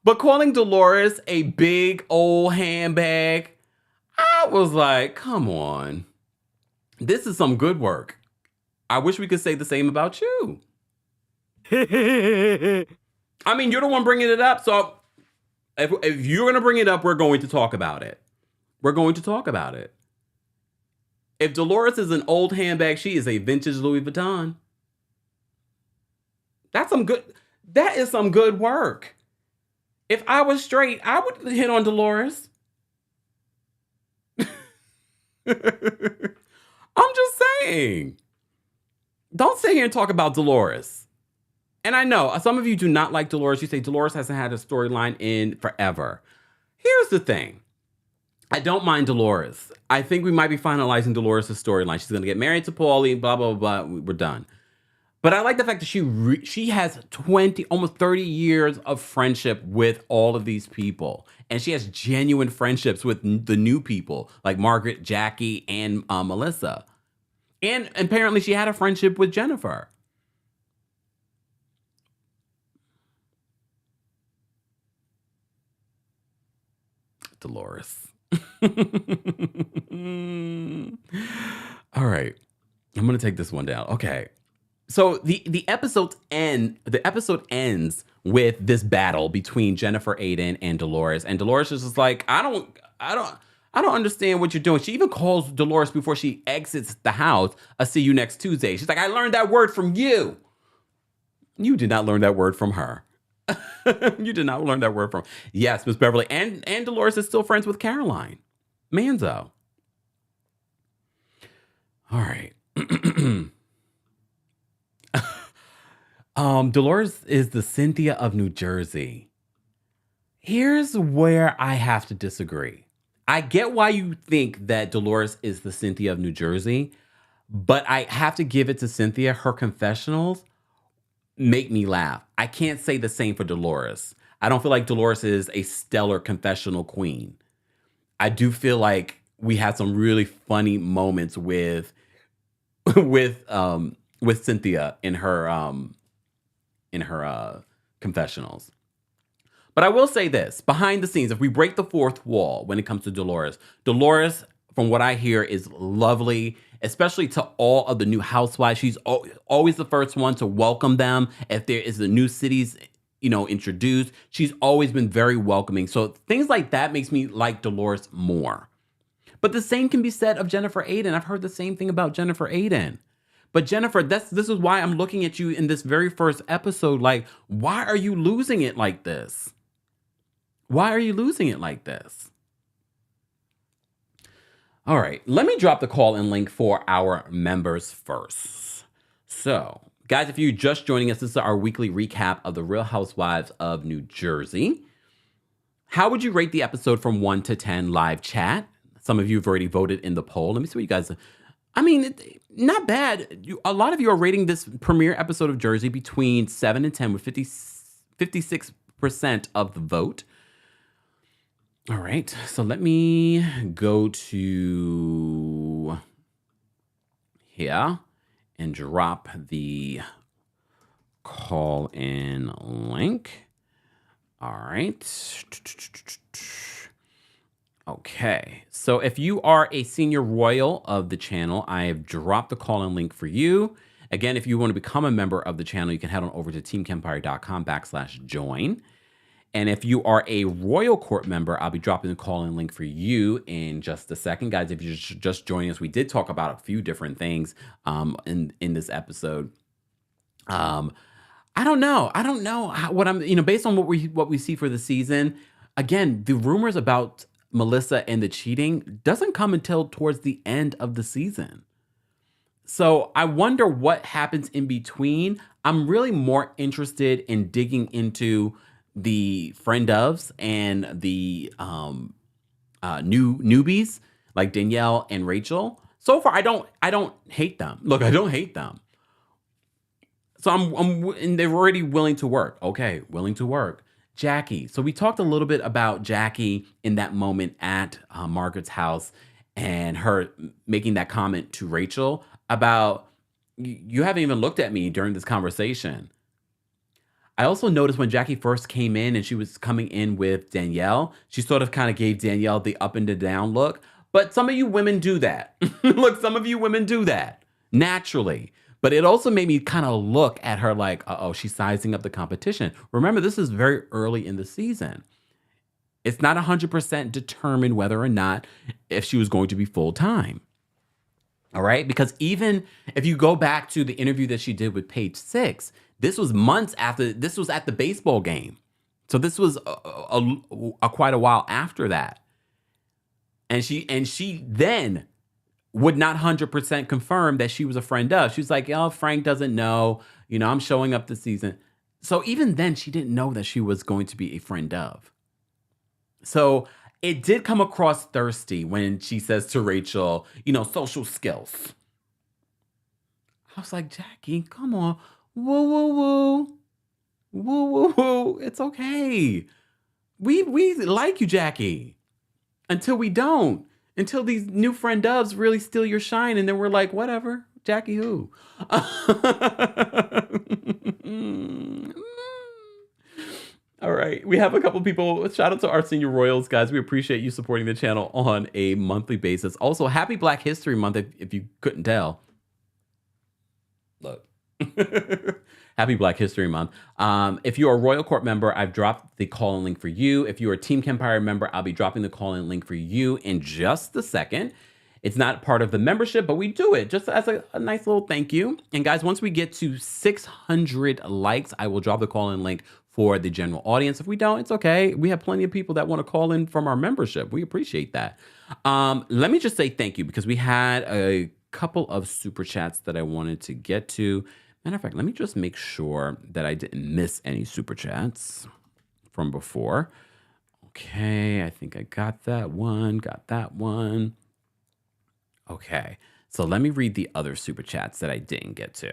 But calling Dolores a big old handbag, I was like, come on. This is some good work. I wish we could say the same about you. I mean, you're the one bringing it up. So if you're going to bring it up, we're going to talk about it. If Dolores is an old handbag, she is a vintage Louis Vuitton. That is some good work. If I was straight, I would hit on Dolores. I'm just saying. Don't sit here and talk about Dolores. And I know some of you do not like Dolores. You say Dolores hasn't had a storyline in forever. Here's the thing. I don't mind Dolores. I think we might be finalizing Dolores' storyline. She's going to get married to Paulie, blah, blah, blah. We're done. But I like the fact that she has 20, almost 30 years of friendship with all of these people. And she has genuine friendships with the new people, like Margaret, Jackie, and Melissa. And apparently she had a friendship with Jennifer. Dolores. All right. I'm going to take this one down. Okay. So the episode ends with this battle between Jennifer Aiden and Dolores. And Dolores is just like, I don't understand what you're doing. She even calls Dolores before she exits the house, "I'll see you next Tuesday." She's like, "I learned that word from you." You did not learn that word from her. You did not learn that word from. Yes, Miss Beverly. And Dolores is still friends with Caroline Manzo. All right. Dolores is the Cynthia of New Jersey. Here's where I have to disagree. I get why you think that Dolores is the Cynthia of New Jersey, but I have to give it to Cynthia. Her confessionals make me laugh. I can't say the same for Dolores. I don't feel like Dolores is a stellar confessional queen. I do feel like we had some really funny moments with Cynthia in her confessionals. But I will say this, behind the scenes, if we break the fourth wall when it comes to Dolores, from what I hear, is lovely, especially to all of the new housewives. She's always the first one to welcome them. If there is a new cities, introduced, she's always been very welcoming. So things like that makes me like Dolores more. But the same can be said of Jennifer Aiden. I've heard the same thing about Jennifer Aiden. But Jennifer, this is why I'm looking at you in this very first episode. Like, why are you losing it like this? Why are you losing it like this? All right, let me drop the call-in link for our members first. So, guys, if you're just joining us, this is our weekly recap of the Real Housewives of New Jersey. How would you rate the episode from 1 to 10 live chat? Some of you have already voted in the poll. Let me see what you guys... I mean, not bad. A lot of you are rating this premiere episode of Jersey between 7 and 10 with 56% of the vote. All right, so let me go to here and drop the call-in link. All right. Okay, so if you are a senior royal of the channel, I have dropped the call-in link for you. Again, if you want to become a member of the channel, you can head on over to TheKempire.com/join. And if you are a Royal Court member, I'll be dropping the call-in link for you in just a second. Guys, if you're just joining us, we did talk about a few different things in this episode. I don't know based on what we see for the season. Again, the rumors about Melissa and the cheating doesn't come until towards the end of the season. So I wonder what happens in between. I'm really more interested in digging into the friend ofs and the newbies like Danielle and Rachel. So far, I don't hate them. Look, I don't hate them. So and they're already willing to work. Okay, willing to work. Jackie. So we talked a little bit about Jackie in that moment at Margaret's house and her making that comment to Rachel about, you haven't even looked at me during this conversation. I also noticed when Jackie first came in and she was coming in with Danielle, she sort of kind of gave Danielle the up and the down look. But some of you women do that. Look, some of you women do that naturally. But it also made me kind of look at her like, uh-oh, she's sizing up the competition. Remember, this is very early in the season. It's not 100% determined whether or not if she was going to be full-time. All right? Because even if you go back to the interview that she did with Page Six, this was months after, this was at the baseball game. So this was quite a while after that. And she then would not 100% confirm that she was a friend of. She was like, oh, Frank doesn't know. I'm showing up this season. So even then, she didn't know that she was going to be a friend of. So it did come across thirsty when she says to Rachel, social skills. I was like, Jackie, come on. Woo, woo, woo. Woo, woo, woo. It's okay. We like you, Jackie. Until we don't. Until these new friend ofs really steal your shine, and then we're like, whatever, Jackie who? All right, we have a couple people. Shout out to our senior royals, guys. We appreciate you supporting the channel on a monthly basis. Also, happy Black History Month, if you couldn't tell. Look. Happy Black History Month. If you're a Royal Court member, I've dropped the call-in link for you. If you're a Team Kempire member, I'll be dropping the call-in link for you in just a second. It's not part of the membership, but we do it just as a nice little thank you. And guys, once we get to 600 likes, I will drop the call-in link for the general audience. If we don't, it's okay. We have plenty of people that want to call in from our membership. We appreciate that. Let me just say thank you because we had a couple of super chats that I wanted to get to. Matter of fact, let me just make sure that I didn't miss any super chats from before. Okay, I think I got that one. Okay, so let me read the other super chats that I didn't get to.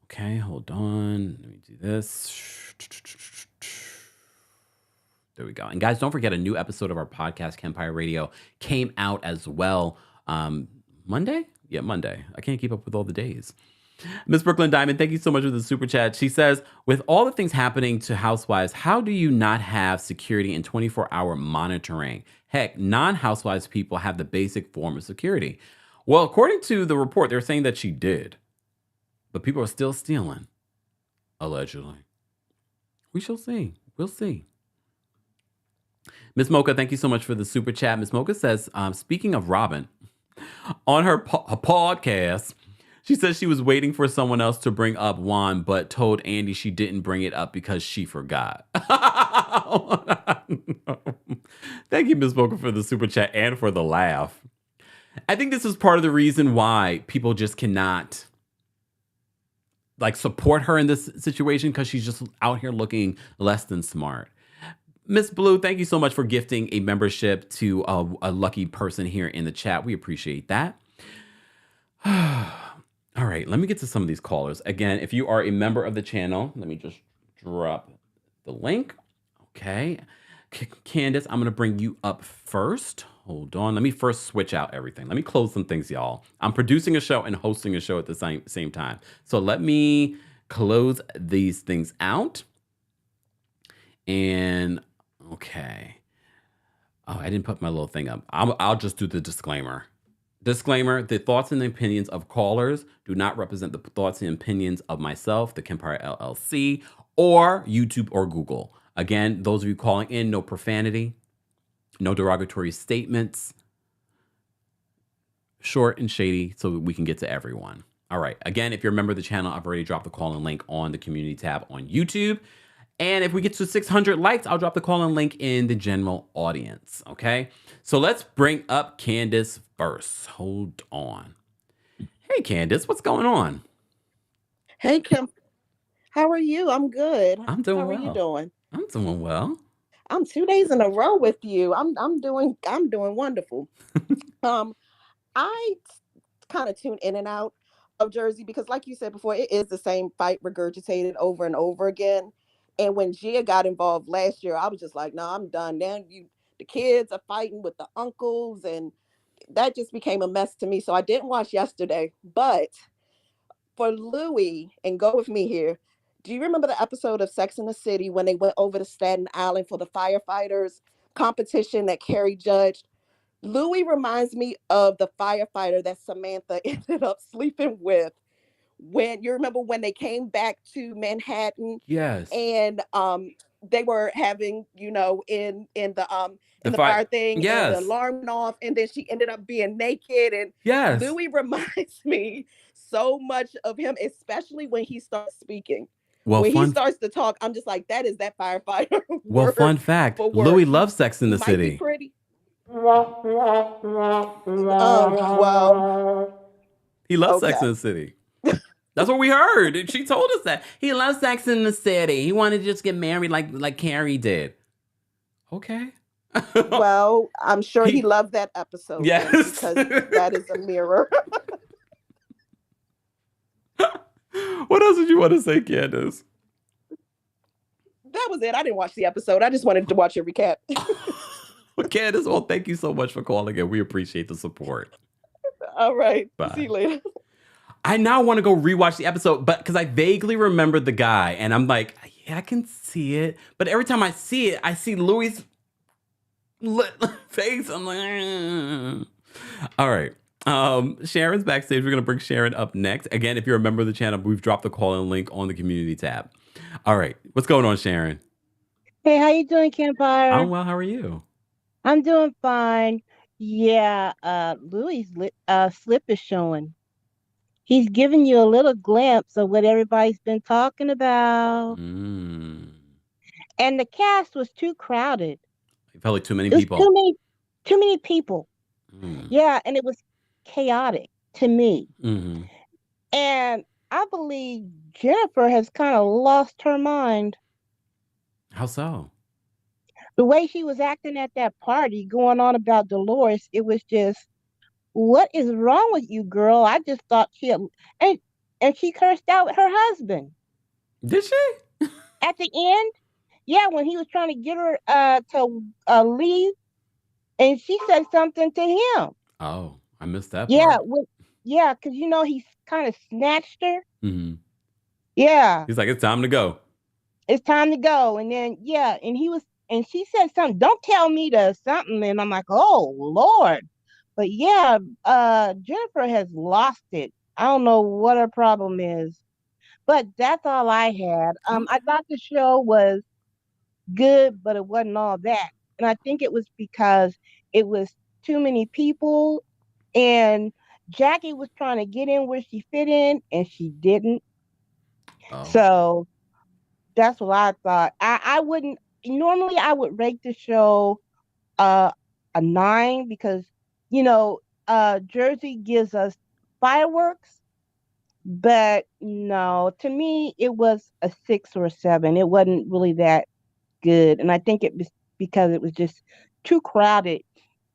Okay, hold on. Let me do this. There we go. And guys, don't forget a new episode of our podcast, Kempire Radio, came out as well. Monday? Yeah, Monday. I can't keep up with all the days. Miss Brooklyn Diamond, thank you so much for the super chat. She says, with all the things happening to housewives, how do you not have security and 24-hour monitoring? Heck, non-housewives people have the basic form of security. Well, according to the report, they're saying that she did. But people are still stealing. Allegedly. We shall see. We'll see. Miss Mocha, thank you so much for the super chat. Miss Mocha says, speaking of Robin, on her podcast, she says she was waiting for someone else to bring up Juan, but told Andy she didn't bring it up because she forgot. Thank you, Ms. Boca, for the super chat and for the laugh. I think this is part of the reason why people just cannot like support her in this situation, because she's just out here looking less than smart. Miss Blue, thank you so much for gifting a membership to a lucky person here in the chat. We appreciate that. All right, let me get to some of these callers. Again, if you are a member of the channel, let me just drop the link. Okay. Candace, I'm going to bring you up first. Hold on. Let me first switch out everything. Let me close some things, y'all. I'm producing a show and hosting a show at the same time. So let me close these things out. And okay. Oh, I didn't put my little thing up. I'll just do the disclaimer. Disclaimer, the thoughts and opinions of callers do not represent the thoughts and opinions of myself, the Kempire LLC, or YouTube or Google. Again, those of you calling in, no profanity, no derogatory statements, short and shady so that we can get to everyone. All right. Again, if you're a member of the channel, I've already dropped the call-in link on the community tab on YouTube. And if we get to 600 likes, I'll drop the call-in link in the general audience, okay? So let's bring up Candace first. Hold on. Hey, Candace, what's going on? Hey, Kim. How are you? I'm good. I'm doing How well. are you doing? I'm doing well. I'm 2 days in a row with you. I'm doing wonderful. I kind of tune in and out of Jersey because, like you said before, it is the same fight regurgitated over and over again. And when Gia got involved last year, I was just like, no, I'm done. Now the kids are fighting with the uncles, and that just became a mess to me. So I didn't watch yesterday. But for Louie, and go with me here, do you remember the episode of Sex and the City when they went over to Staten Island for the firefighters competition that Carrie judged? Louie reminds me of the firefighter that Samantha ended up sleeping with. When you remember when they came back to Manhattan, Yes. and they were having, in the fire thing, yes. and the alarm went off, and then she ended up being naked. And Yes. Louis reminds me so much of him, especially when he starts speaking. Well, when he starts to talk, I'm just like, that is that firefighter. Well, fun fact, Louis loves Sex in the Might City. be pretty. Well, he loves Sex in the City. That's what we heard. She told us that. He loves Sex in the City. He wanted to just get married like Carrie did. Okay. Well, I'm sure he loved that episode. Yes. Because that is a mirror. What else did you want to say, Candace? That was it. I didn't watch the episode. I just wanted to watch your recap. Well, Candace, well, thank you so much for calling in. We appreciate the support. All right. Bye. See you later. I now want to go rewatch the episode, but because I vaguely remember the guy, and I'm like, yeah, I can see it. But every time I see it, I see Louis' face. I'm like, all right. Sharon's backstage. We're going to bring Sharon up next. Again, if you're a member of the channel, we've dropped the call-in link on the community tab. All right. What's going on, Sharon? Hey, how you doing, Kempire? I'm well. How are you? I'm doing fine. Yeah, Louis' slip is showing. He's giving you a little glimpse of what everybody's been talking about. And the cast was too crowded. It felt like too many people. Too many people. Yeah, and it was chaotic to me. And I believe Jennifer has kind of lost her mind. How so? The way she was acting at that party, going on about Dolores, it was just, what is wrong with you, girl? I just thought she had, and she cursed out her husband. Did she? At the end, yeah, when he was trying to get her to leave, and she said something to him. Oh, I missed that part. Yeah, because he kind of snatched her. Yeah. He's like, it's time to go. It's time to go. And then, yeah, and she said something, don't tell me to something. And I'm like, oh, Lord. But yeah, Jennifer has lost it. I don't know what her problem is. But that's all I had. I thought the show was good, but it wasn't all that. And I think it was because it was too many people. And Jackie was trying to get in where she fit in, and she didn't. So that's what I thought. I wouldn't, normally I would rate the show a 9 because, Jersey gives us fireworks, but no, to me it was a 6 or 7. It wasn't really that good, and I think it was because it was just too crowded.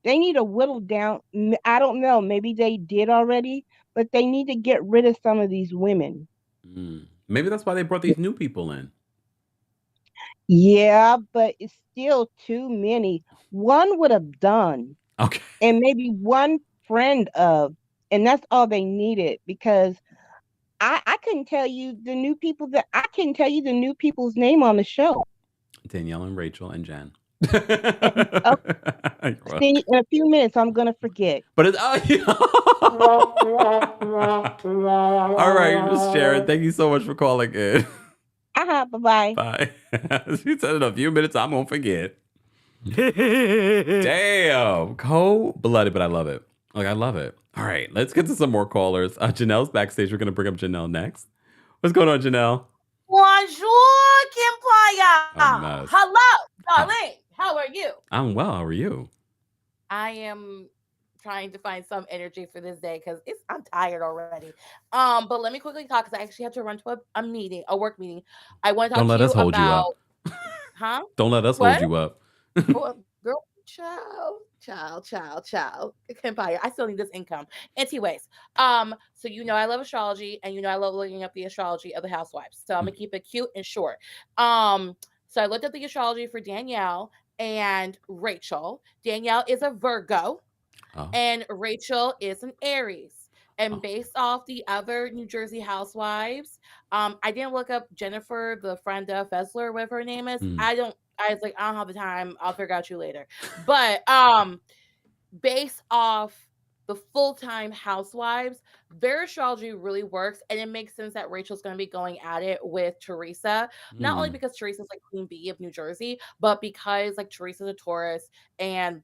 They need to whittle down. I don't know, maybe they did already, but they need to get rid of some of these women. Maybe that's why they brought these new people in. Yeah, but it's still too many. One would have done, Okay. and maybe one friend of, and that's all they needed because I couldn't tell you the new people that I couldn't tell you the new people's name on the show. Danielle and Rachel and Jen. And see, in a few minutes, I'm gonna forget. But it's all right, Miss Sharon. Thank you so much for calling in. Bye-bye. Bye. She said in a few minutes I'm gonna forget. Damn, cold-blooded, but I love it. Like I love it. All right, let's get to some more callers. Janelle's backstage. We're gonna bring up Janelle next. What's going on, Janelle? Bonjour, Kempire. Mess. Hello, darling. How are you? I'm well. How are you? I am trying to find some energy for this day because I'm tired already. But let me quickly talk because I actually have to run to a meeting, a work meeting. I want to talk Don't let to you us hold you about, up. huh? Don't let us What? hold you up. Well, girl, child. Kempire. I still need this income. Anyways, so I love astrology, and I love looking up the astrology of the housewives. So I'm gonna keep it cute and short. So I looked at the astrology for Danielle and Rachel. Danielle is a Virgo, and Rachel is an Aries. And based off the other New Jersey housewives, I didn't look up Jennifer, the friend of Fessler, whatever her name is. I was like, I don't have the time. I'll figure out you later. But based off the full-time housewives, their astrology really works, and it makes sense that Rachel's going to be going at it with Teresa, not only because Teresa's like Queen Bee of New Jersey, but because like Teresa's a Taurus and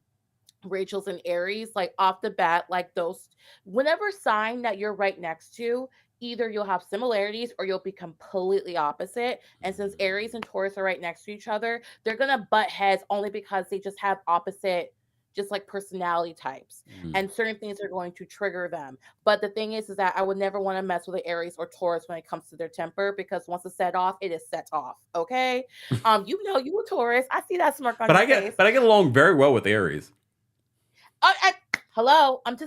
Rachel's an Aries. Like off the bat, like those, whenever sign that you're right next to, either you'll have similarities or you'll be completely opposite. And since Aries and Taurus are right next to each other, they're gonna butt heads only because they just have opposite, just like personality types, and certain things are going to trigger them. But the thing is that I would never want to mess with an Aries or Taurus when it comes to their temper, because once it's set off, it is set off. Okay, you a Taurus. I see that smirk on your face. But I get along very well with Aries. Hello, I'm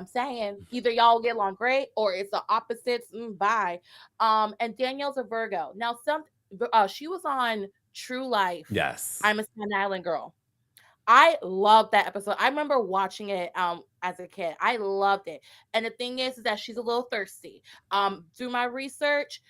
saying either y'all get along great or it's the opposites. Bye. And Danielle's a Virgo. Now, she was on True Life. Yes, I'm a Staten Island girl. I love that episode. I remember watching it as a kid. I loved it. And the thing is that she's a little thirsty. Through my research,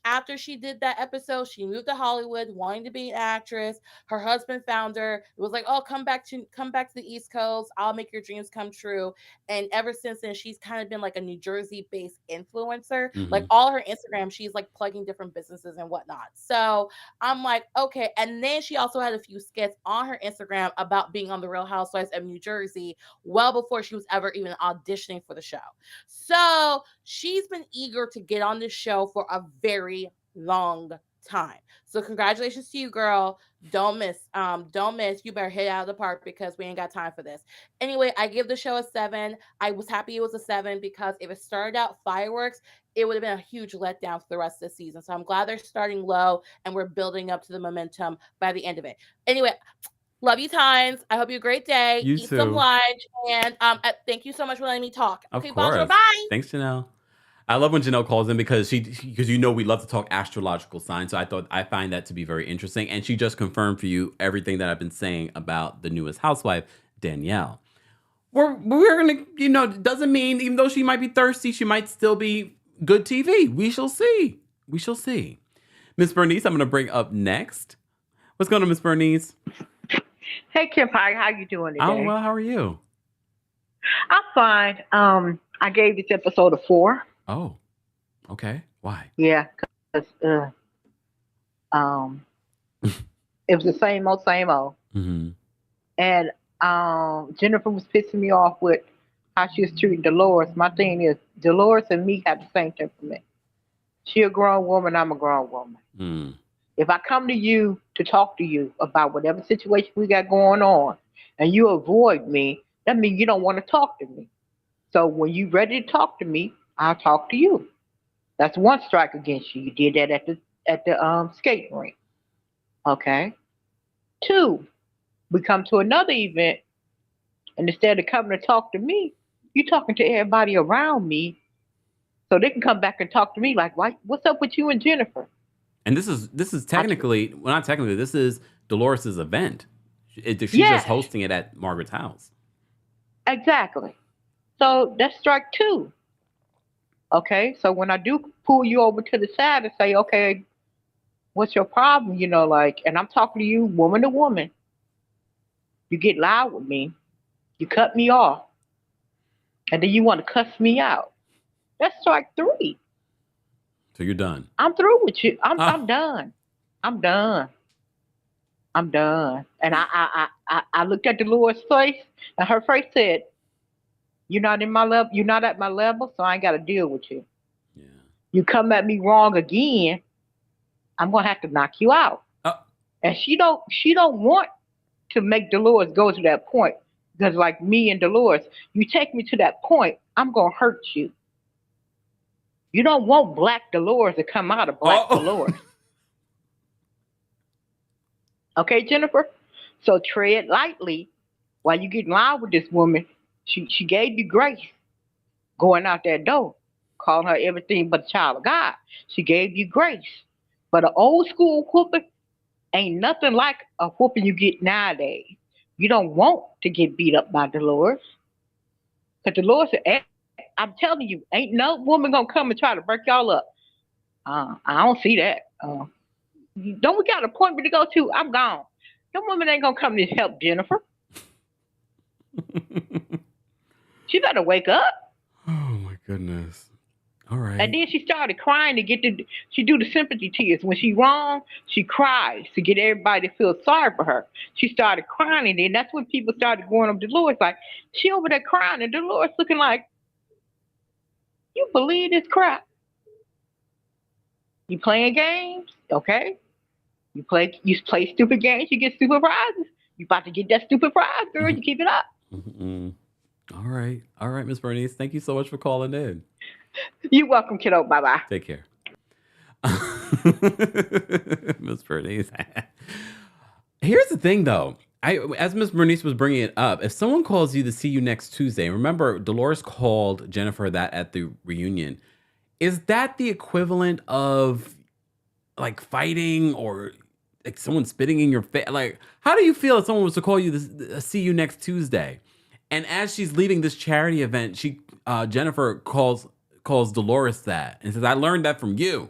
after she did that episode, she moved to Hollywood, wanting to be an actress. Her husband found her. It was like, "Oh, come back to the East Coast. I'll make your dreams come true." And ever since then, she's kind of been like a New Jersey-based influencer. Like all her Instagram, she's like plugging different businesses and whatnot. So I'm like, okay. And then she also had a few skits on her Instagram about being on the Real Housewives of New Jersey, well before she was ever even auditioning for the show. So she's been eager to get on this show for a very long time. So congratulations to you, girl. Don't miss. You better hit out of the park because we ain't got time for this. Anyway, I give the show a 7. I was happy it was a 7 because if it started out fireworks, it would have been a huge letdown for the rest of the season. So I'm glad they're starting low and we're building up to the momentum by the end of it. Anyway, love you times. I hope you have a great day. You Eat too. some lunch. And thank you so much for letting me talk. Of Okay, course. bonjour, bye. Thanks, Janelle. I love when Janelle calls in because we love to talk astrological signs. So I find that to be very interesting. And she just confirmed for you everything that I've been saying about the newest housewife, Danielle. We're gonna, doesn't mean even though she might be thirsty, she might still be good TV. We shall see. Miss Bernice, I'm gonna bring up next. What's going on, Miss Bernice? Hey, Kempire, how you doing today? Oh, well, how are you? I'm fine. I gave this episode a 4. Oh, okay. Why? Yeah, because it was the same old. And Jennifer was pissing me off with how she was treating Dolores. My thing is, Dolores and me have the same temperament. She a grown woman, I'm a grown woman. If I come to you to talk to you about whatever situation we got going on and you avoid me, that means you don't want to talk to me. So when you ready to talk to me, I'll talk to you. That's one strike against you. You did that at the skating rink. Okay. Two, we come to another event, and instead of coming to talk to me, you talking to everybody around me, so they can come back and talk to me like, "Why? What's up with you and Jennifer?" And this is technically, well, not technically, this is Dolores's event. She's Yes. just hosting it at Margaret's house. Exactly. So that's strike two. Okay. So when I do pull you over to the side and say, "Okay, what's your problem?" And I'm talking to you, woman to woman. You get loud with me. You cut me off, and then you want to cuss me out. That's strike three. So you're done. I'm through with you. I'm done. I'm done. I'm done. And I looked at Dolores' face, and her face said, "You're not in my level. You're not at my level, so I ain't got to deal with you. Yeah. You come at me wrong again, I'm gonna have to knock you out." And she don't want to make Dolores go to that point, because like me and Dolores, you take me to that point, I'm gonna hurt you. You don't want black Dolores to come out of black Dolores. Okay, Jennifer? So tread lightly while you get in line with this woman. She gave you grace going out that door, calling her everything but a child of God. She gave you grace. But an old school whooping ain't nothing like a whooping you get nowadays. You don't want to get beat up by Dolores. Because Dolores, I'm telling you, ain't no woman gonna come and try to break y'all up. I don't see that. Don't we got an appointment to go to? I'm gone. No woman ain't gonna come to help Jennifer. She better wake up. Oh my goodness. All right. And then she started crying to she do the sympathy tears. When she wrong, she cries to get everybody to feel sorry for her. She started crying, and then that's when people started going up to Dolores like, she over there crying, and Dolores looking like, you believe this crap? You playing games, okay? You play stupid games, you get stupid prizes. You about to get that stupid prize, girl. You keep it up. All right, Miss Bernice. Thank you so much for calling in. You're welcome, kiddo. Bye-bye. Take care. Miss Bernice. Here's the thing, though. As Miss Bernice was bringing it up, if someone calls you to see you next Tuesday, remember Dolores called Jennifer that at the reunion. Is that the equivalent of like fighting or like someone spitting in your face? Like, how do you feel if someone was to call you to see you next Tuesday? And as she's leaving this charity event, Jennifer calls Dolores that and says, "I learned that from you."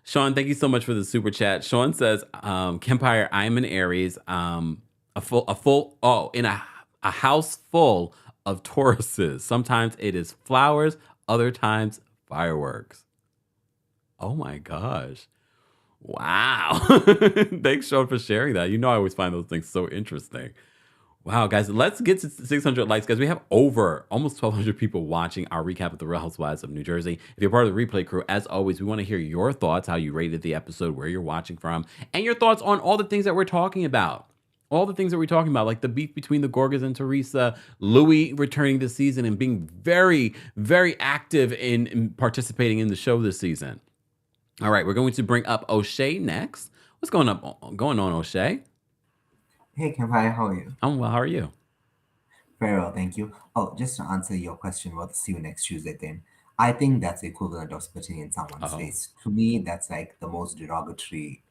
Sean, thank you so much for the super chat. Sean says, "Kempire, I am an Aries. In a house full of Tauruses. Sometimes it is flowers, other times fireworks." Oh my gosh. Wow. Thanks, Sean, for sharing that. I always find those things so interesting. Wow, guys, let's get to 600 likes, guys. We have over almost 1,200 people watching our recap of the Real Housewives of New Jersey. If you're part of the replay crew, as always, we want to hear your thoughts, how you rated the episode, where you're watching from, and your thoughts on all the things that we're talking about. All the things that we're talking about, like the beef between the Gorgas and Teresa, Louie returning this season and being very, very active in participating in the show this season. All right, we're going to bring up O'Shea next. What's going on, O'Shea? Hey, Kempire, how are you? I'm well. How are you? Very well, thank you. Oh, just to answer your question about the see you next Tuesday thing, I think that's the equivalent of spitting in someone's face. To me, that's like the most derogatory,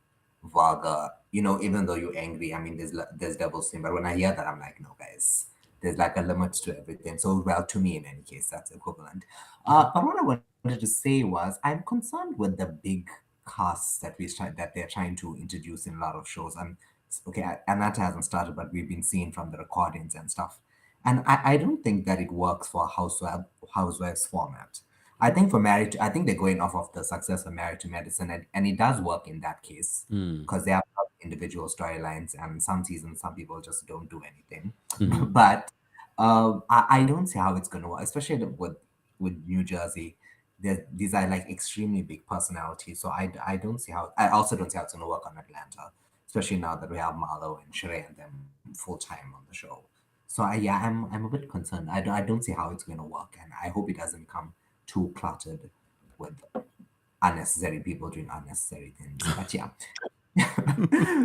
vulgar, even though you're angry, I mean, there's devil's sin. But when I hear that, I'm like, no, guys, there's like a limit to everything. So, well, to me, in any case, that's equivalent. But what I wanted to say was, I'm concerned with the big casts that they're trying to introduce in a lot of shows. Okay, and that hasn't started, but we've been seeing from the recordings and stuff. And I don't think that it works for a housewives format. I think I think they're going off of the success of Married to Medicine, and it does work in that case because they have individual storylines, and some seasons, some people just don't do anything. But I don't see how it's going to work, especially with New Jersey. These are like extremely big personalities, so I don't see how. I also don't see how it's going to work on Atlanta. especially now that we have Marlo and Sheree and them full time on the show. So I'm a bit concerned. I don't see how it's going to work, and I hope it doesn't come too cluttered with unnecessary people doing unnecessary things. But yeah,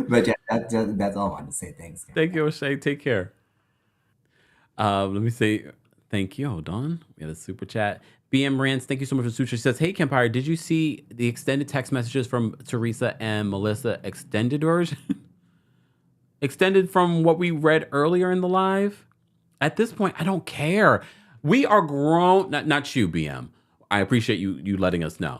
but yeah, that's all I want to say. Thanks. Thank you, O'Shea. Take care. Let me say thank you. Hold on. We had a super chat. BM Rance, thank you so much for the super. She says, "Hey, Kempire, did you see the extended text messages from Teresa and Melissa extended version? Extended from what we read earlier in the live? At this point, I don't care. We are grown. Not you, BM. I appreciate you letting us know.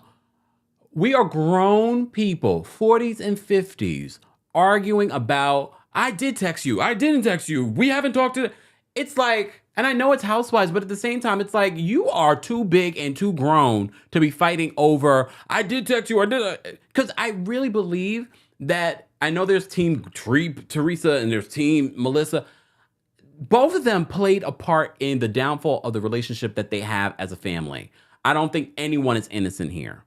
We are grown people, 40s and 50s, arguing about, I did text you. I didn't text you. We haven't talked to... It's like, and I know it's housewives, but at the same time, it's like, you are too big and too grown to be fighting over, I did text you. I did. Because I really believe that, I know there's team Teresa and there's team Melissa. Both of them played a part in the downfall of the relationship that they have as a family. I don't think anyone is innocent here.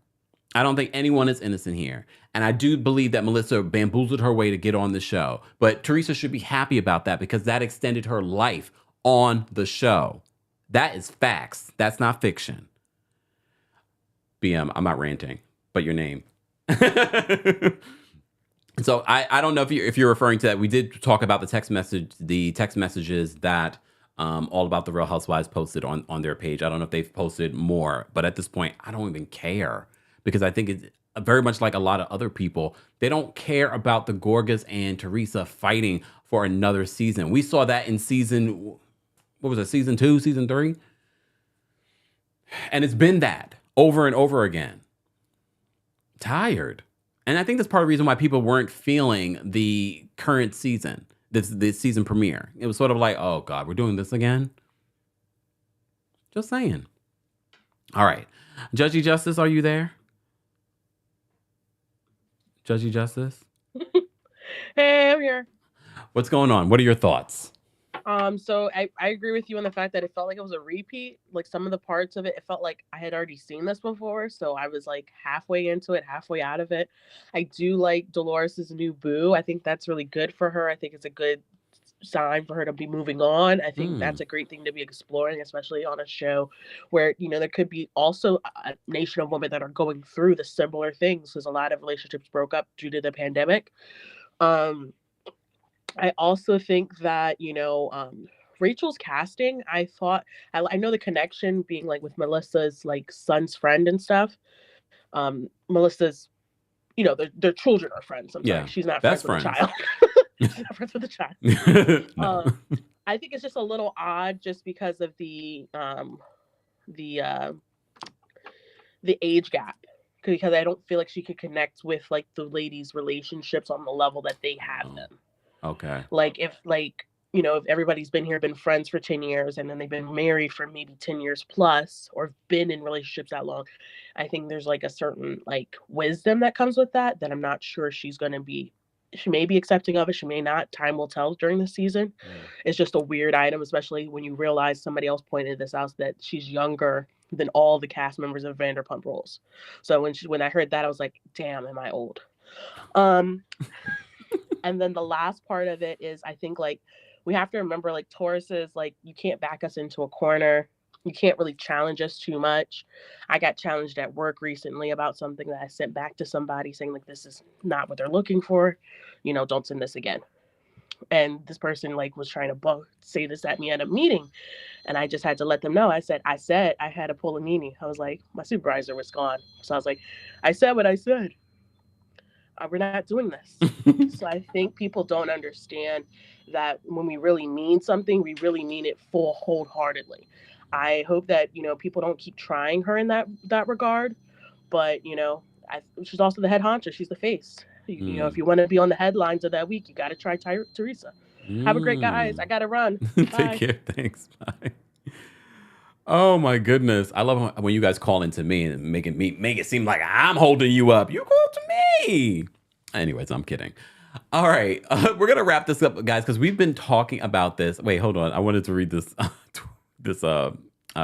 I don't think anyone is innocent here. And I do believe that Melissa bamboozled her way to get on the show. But Teresa should be happy about that because that extended her life on the show. That is facts. That's not fiction. BM, I'm not ranting, but your name. So I don't know if you're referring to that. We did talk about the text messages that all about the Real Housewives posted on their page. I don't know if they've posted more, but at this point, I don't even care. Because I think it's very much like a lot of other people. They don't care about the Gorgas and Teresa fighting for another season. We saw that in season 2, season 3? And it's been that over and over again. Tired. And I think that's part of the reason why people weren't feeling the current season, this season premiere. It was sort of like, oh God, we're doing this again? Just saying. All right. Judgy Justice, are you there? Judgy Justice? Hey, I'm here. What's going on? What are your thoughts? So I agree with you on the fact that it felt like it was a repeat. Like some of the parts of it, it felt like I had already seen this before. So I was like halfway into it, halfway out of it. I do like Dolores' new boo. I think that's really good for her. I think it's a good sign for her to be moving on. I think that's a great thing to be exploring, especially on a show where, you know, there could be also a nation of women that are going through the similar things because a lot of relationships broke up due to the pandemic. I also think that, you know, Rachel's casting, I thought, I know the connection being like with Melissa's like son's friend and stuff. Melissa's, you know, their children are friends. I'm sorry, she's not friends with a child. She's not friends with a child. No. I think it's just a little odd just because of the age gap. Because I don't feel like she could connect with like the ladies' relationships on the level that they have them. Okay. Like if everybody's been friends for 10 years and then they've been married for maybe 10 years plus or been in relationships that long, I think there's like a certain like wisdom that comes with that I'm not sure she's going to be. She may be accepting of it. She may not. Time will tell during the season. It's just a weird item, especially when you realize somebody else pointed this out that she's younger than all the cast members of Vanderpump Rules. So when I heard that, I was like, damn, am I old? And then the last part of it is I think like we have to remember like Taurus is like, you can't back us into a corner. You can't really challenge us too much. I got challenged at work recently about something that I sent back to somebody saying like, this is not what they're looking for. You know, don't send this again. And this person like was trying to say this at me at a meeting. And I just had to let them know. I said I had a Pulanini. I was like, my supervisor was gone. So I was like, I said what I said. We're not doing this. So I think people don't understand that when we really mean something, we really mean it full wholeheartedly. I hope that, you know, people don't keep trying her in that regard. But, you know, she's also the head honcho. She's the face. You know, if you want to be on the headlines of that week, you got to try Teresa. Have a great guys. I got to run. Take care. Thanks. Bye. Oh my goodness. I love when you guys call into me and make it seem like I'm holding you up. You call to me. Anyways, I'm kidding. All right. We're going to wrap this up, guys, because we've been talking about this. Wait, hold on. I wanted to read this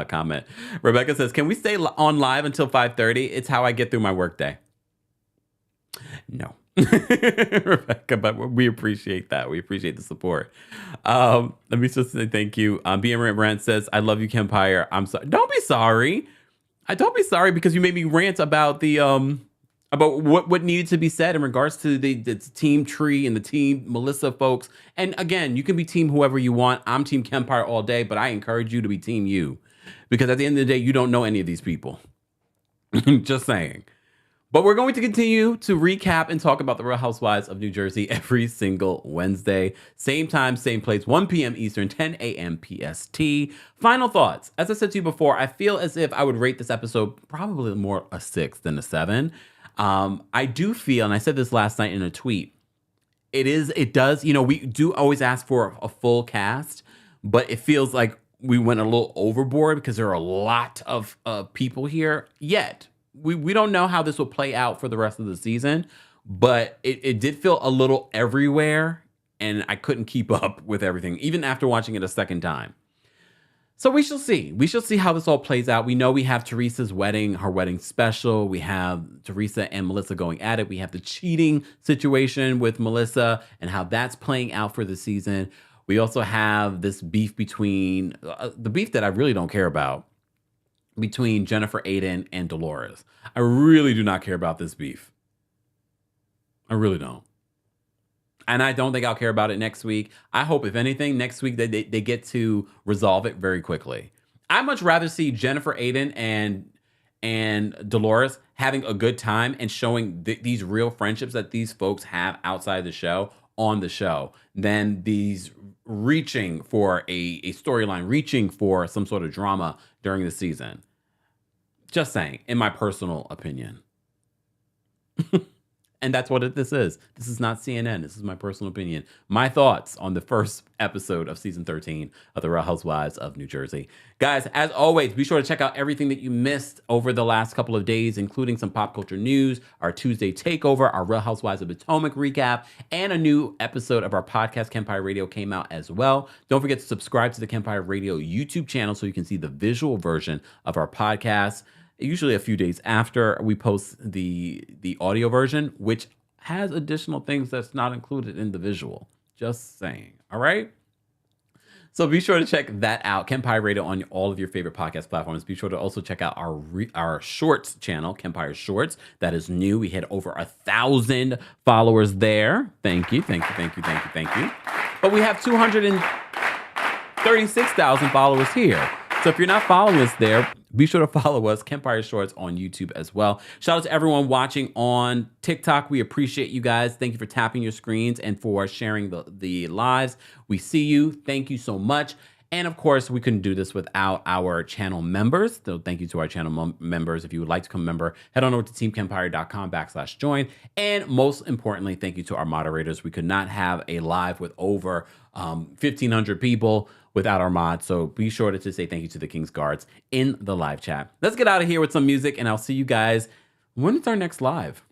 comment. Rebecca says, can we stay on live until 5:30? It's how I get through my workday. No. Rebecca, but we appreciate that. We appreciate the support. Let me just say thank you. BM Rant says, I love you, Kempire. I'm sorry. Don't be sorry. I don't be sorry because you made me rant about the about what needed to be said in regards to the team Tree and the team Melissa folks. And again, you can be team whoever you want. I'm team Kempire all day, but I encourage you to be team you. Because at the end of the day, you don't know any of these people. Just saying. But we're going to continue to recap and talk about the Real Housewives of New Jersey every single Wednesday. Same time, same place, 1 p.m. Eastern, 10 a.m. PST. Final thoughts. As I said to you before, I feel as if I would rate this episode probably more a 6 than a 7. I do feel, and I said this last night in a tweet, it does, we do always ask for a full cast, but it feels like we went a little overboard because there are a lot of people here yet. We don't know how this will play out for the rest of the season, but it did feel a little everywhere, and I couldn't keep up with everything, even after watching it a second time. So we shall see. We shall see how this all plays out. We know we have Teresa's wedding, her wedding special. We have Teresa and Melissa going at it. We have the cheating situation with Melissa and how that's playing out for the season. We also have this beef between, the beef that I really don't care about, between Jennifer Aiden and Dolores. I really do not care about this beef. I really don't. And I don't think I'll care about it next week. I hope, if anything, next week they get to resolve it very quickly. I'd much rather see Jennifer Aiden and Dolores having a good time and showing these real friendships that these folks have outside the show on the show than these reaching for a storyline, reaching for some sort of drama during the season. Just saying, in my personal opinion. And that's what this is. This is not CNN. This is my personal opinion. My thoughts on the first episode of season 13 of The Real Housewives of New Jersey. Guys, as always, be sure to check out everything that you missed over the last couple of days, including some pop culture news, our Tuesday takeover, our Real Housewives of Potomac recap, and a new episode of our podcast, Kempire Radio, came out as well. Don't forget to subscribe to the Kempire Radio YouTube channel so you can see the visual version of our podcast. Usually a few days after we post the audio version, which has additional things that's not included in the visual. Just saying. All right? So be sure to check that out. Kempire Radio on all of your favorite podcast platforms. Be sure to also check out our Shorts channel, Kempire Shorts. That is new. We had over 1,000 followers there. Thank you. But we have 236,000 followers here. So if you're not following us there, be sure to follow us, Kempire Shorts, on YouTube as well. Shout out to everyone watching on TikTok. We appreciate you guys. Thank you for tapping your screens and for sharing the lives. We see you. Thank you so much. And of course, we couldn't do this without our channel members. So thank you to our channel members. If you would like to become a member, head on over to teamkempire.com/join. And most importantly, thank you to our moderators. We could not have a live with over 1,500 people without our mods. So be sure to say thank you to the King's Guards in the live chat. Let's get out of here with some music, and I'll see you guys. When is our next live?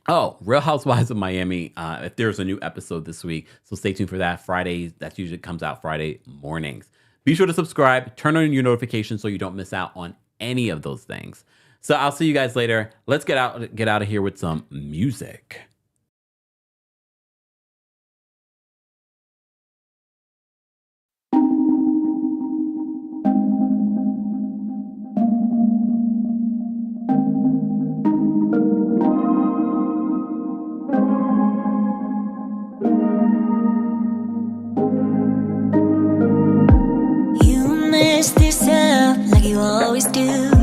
Oh, Real Housewives of Miami. If there's a new episode this week, so stay tuned for that. Fridays, that usually comes out Friday mornings. Be sure to subscribe, turn on your notifications so you don't miss out on any of those things. So I'll see you guys later. Let's get out of here with some music. You mess this up like you always do.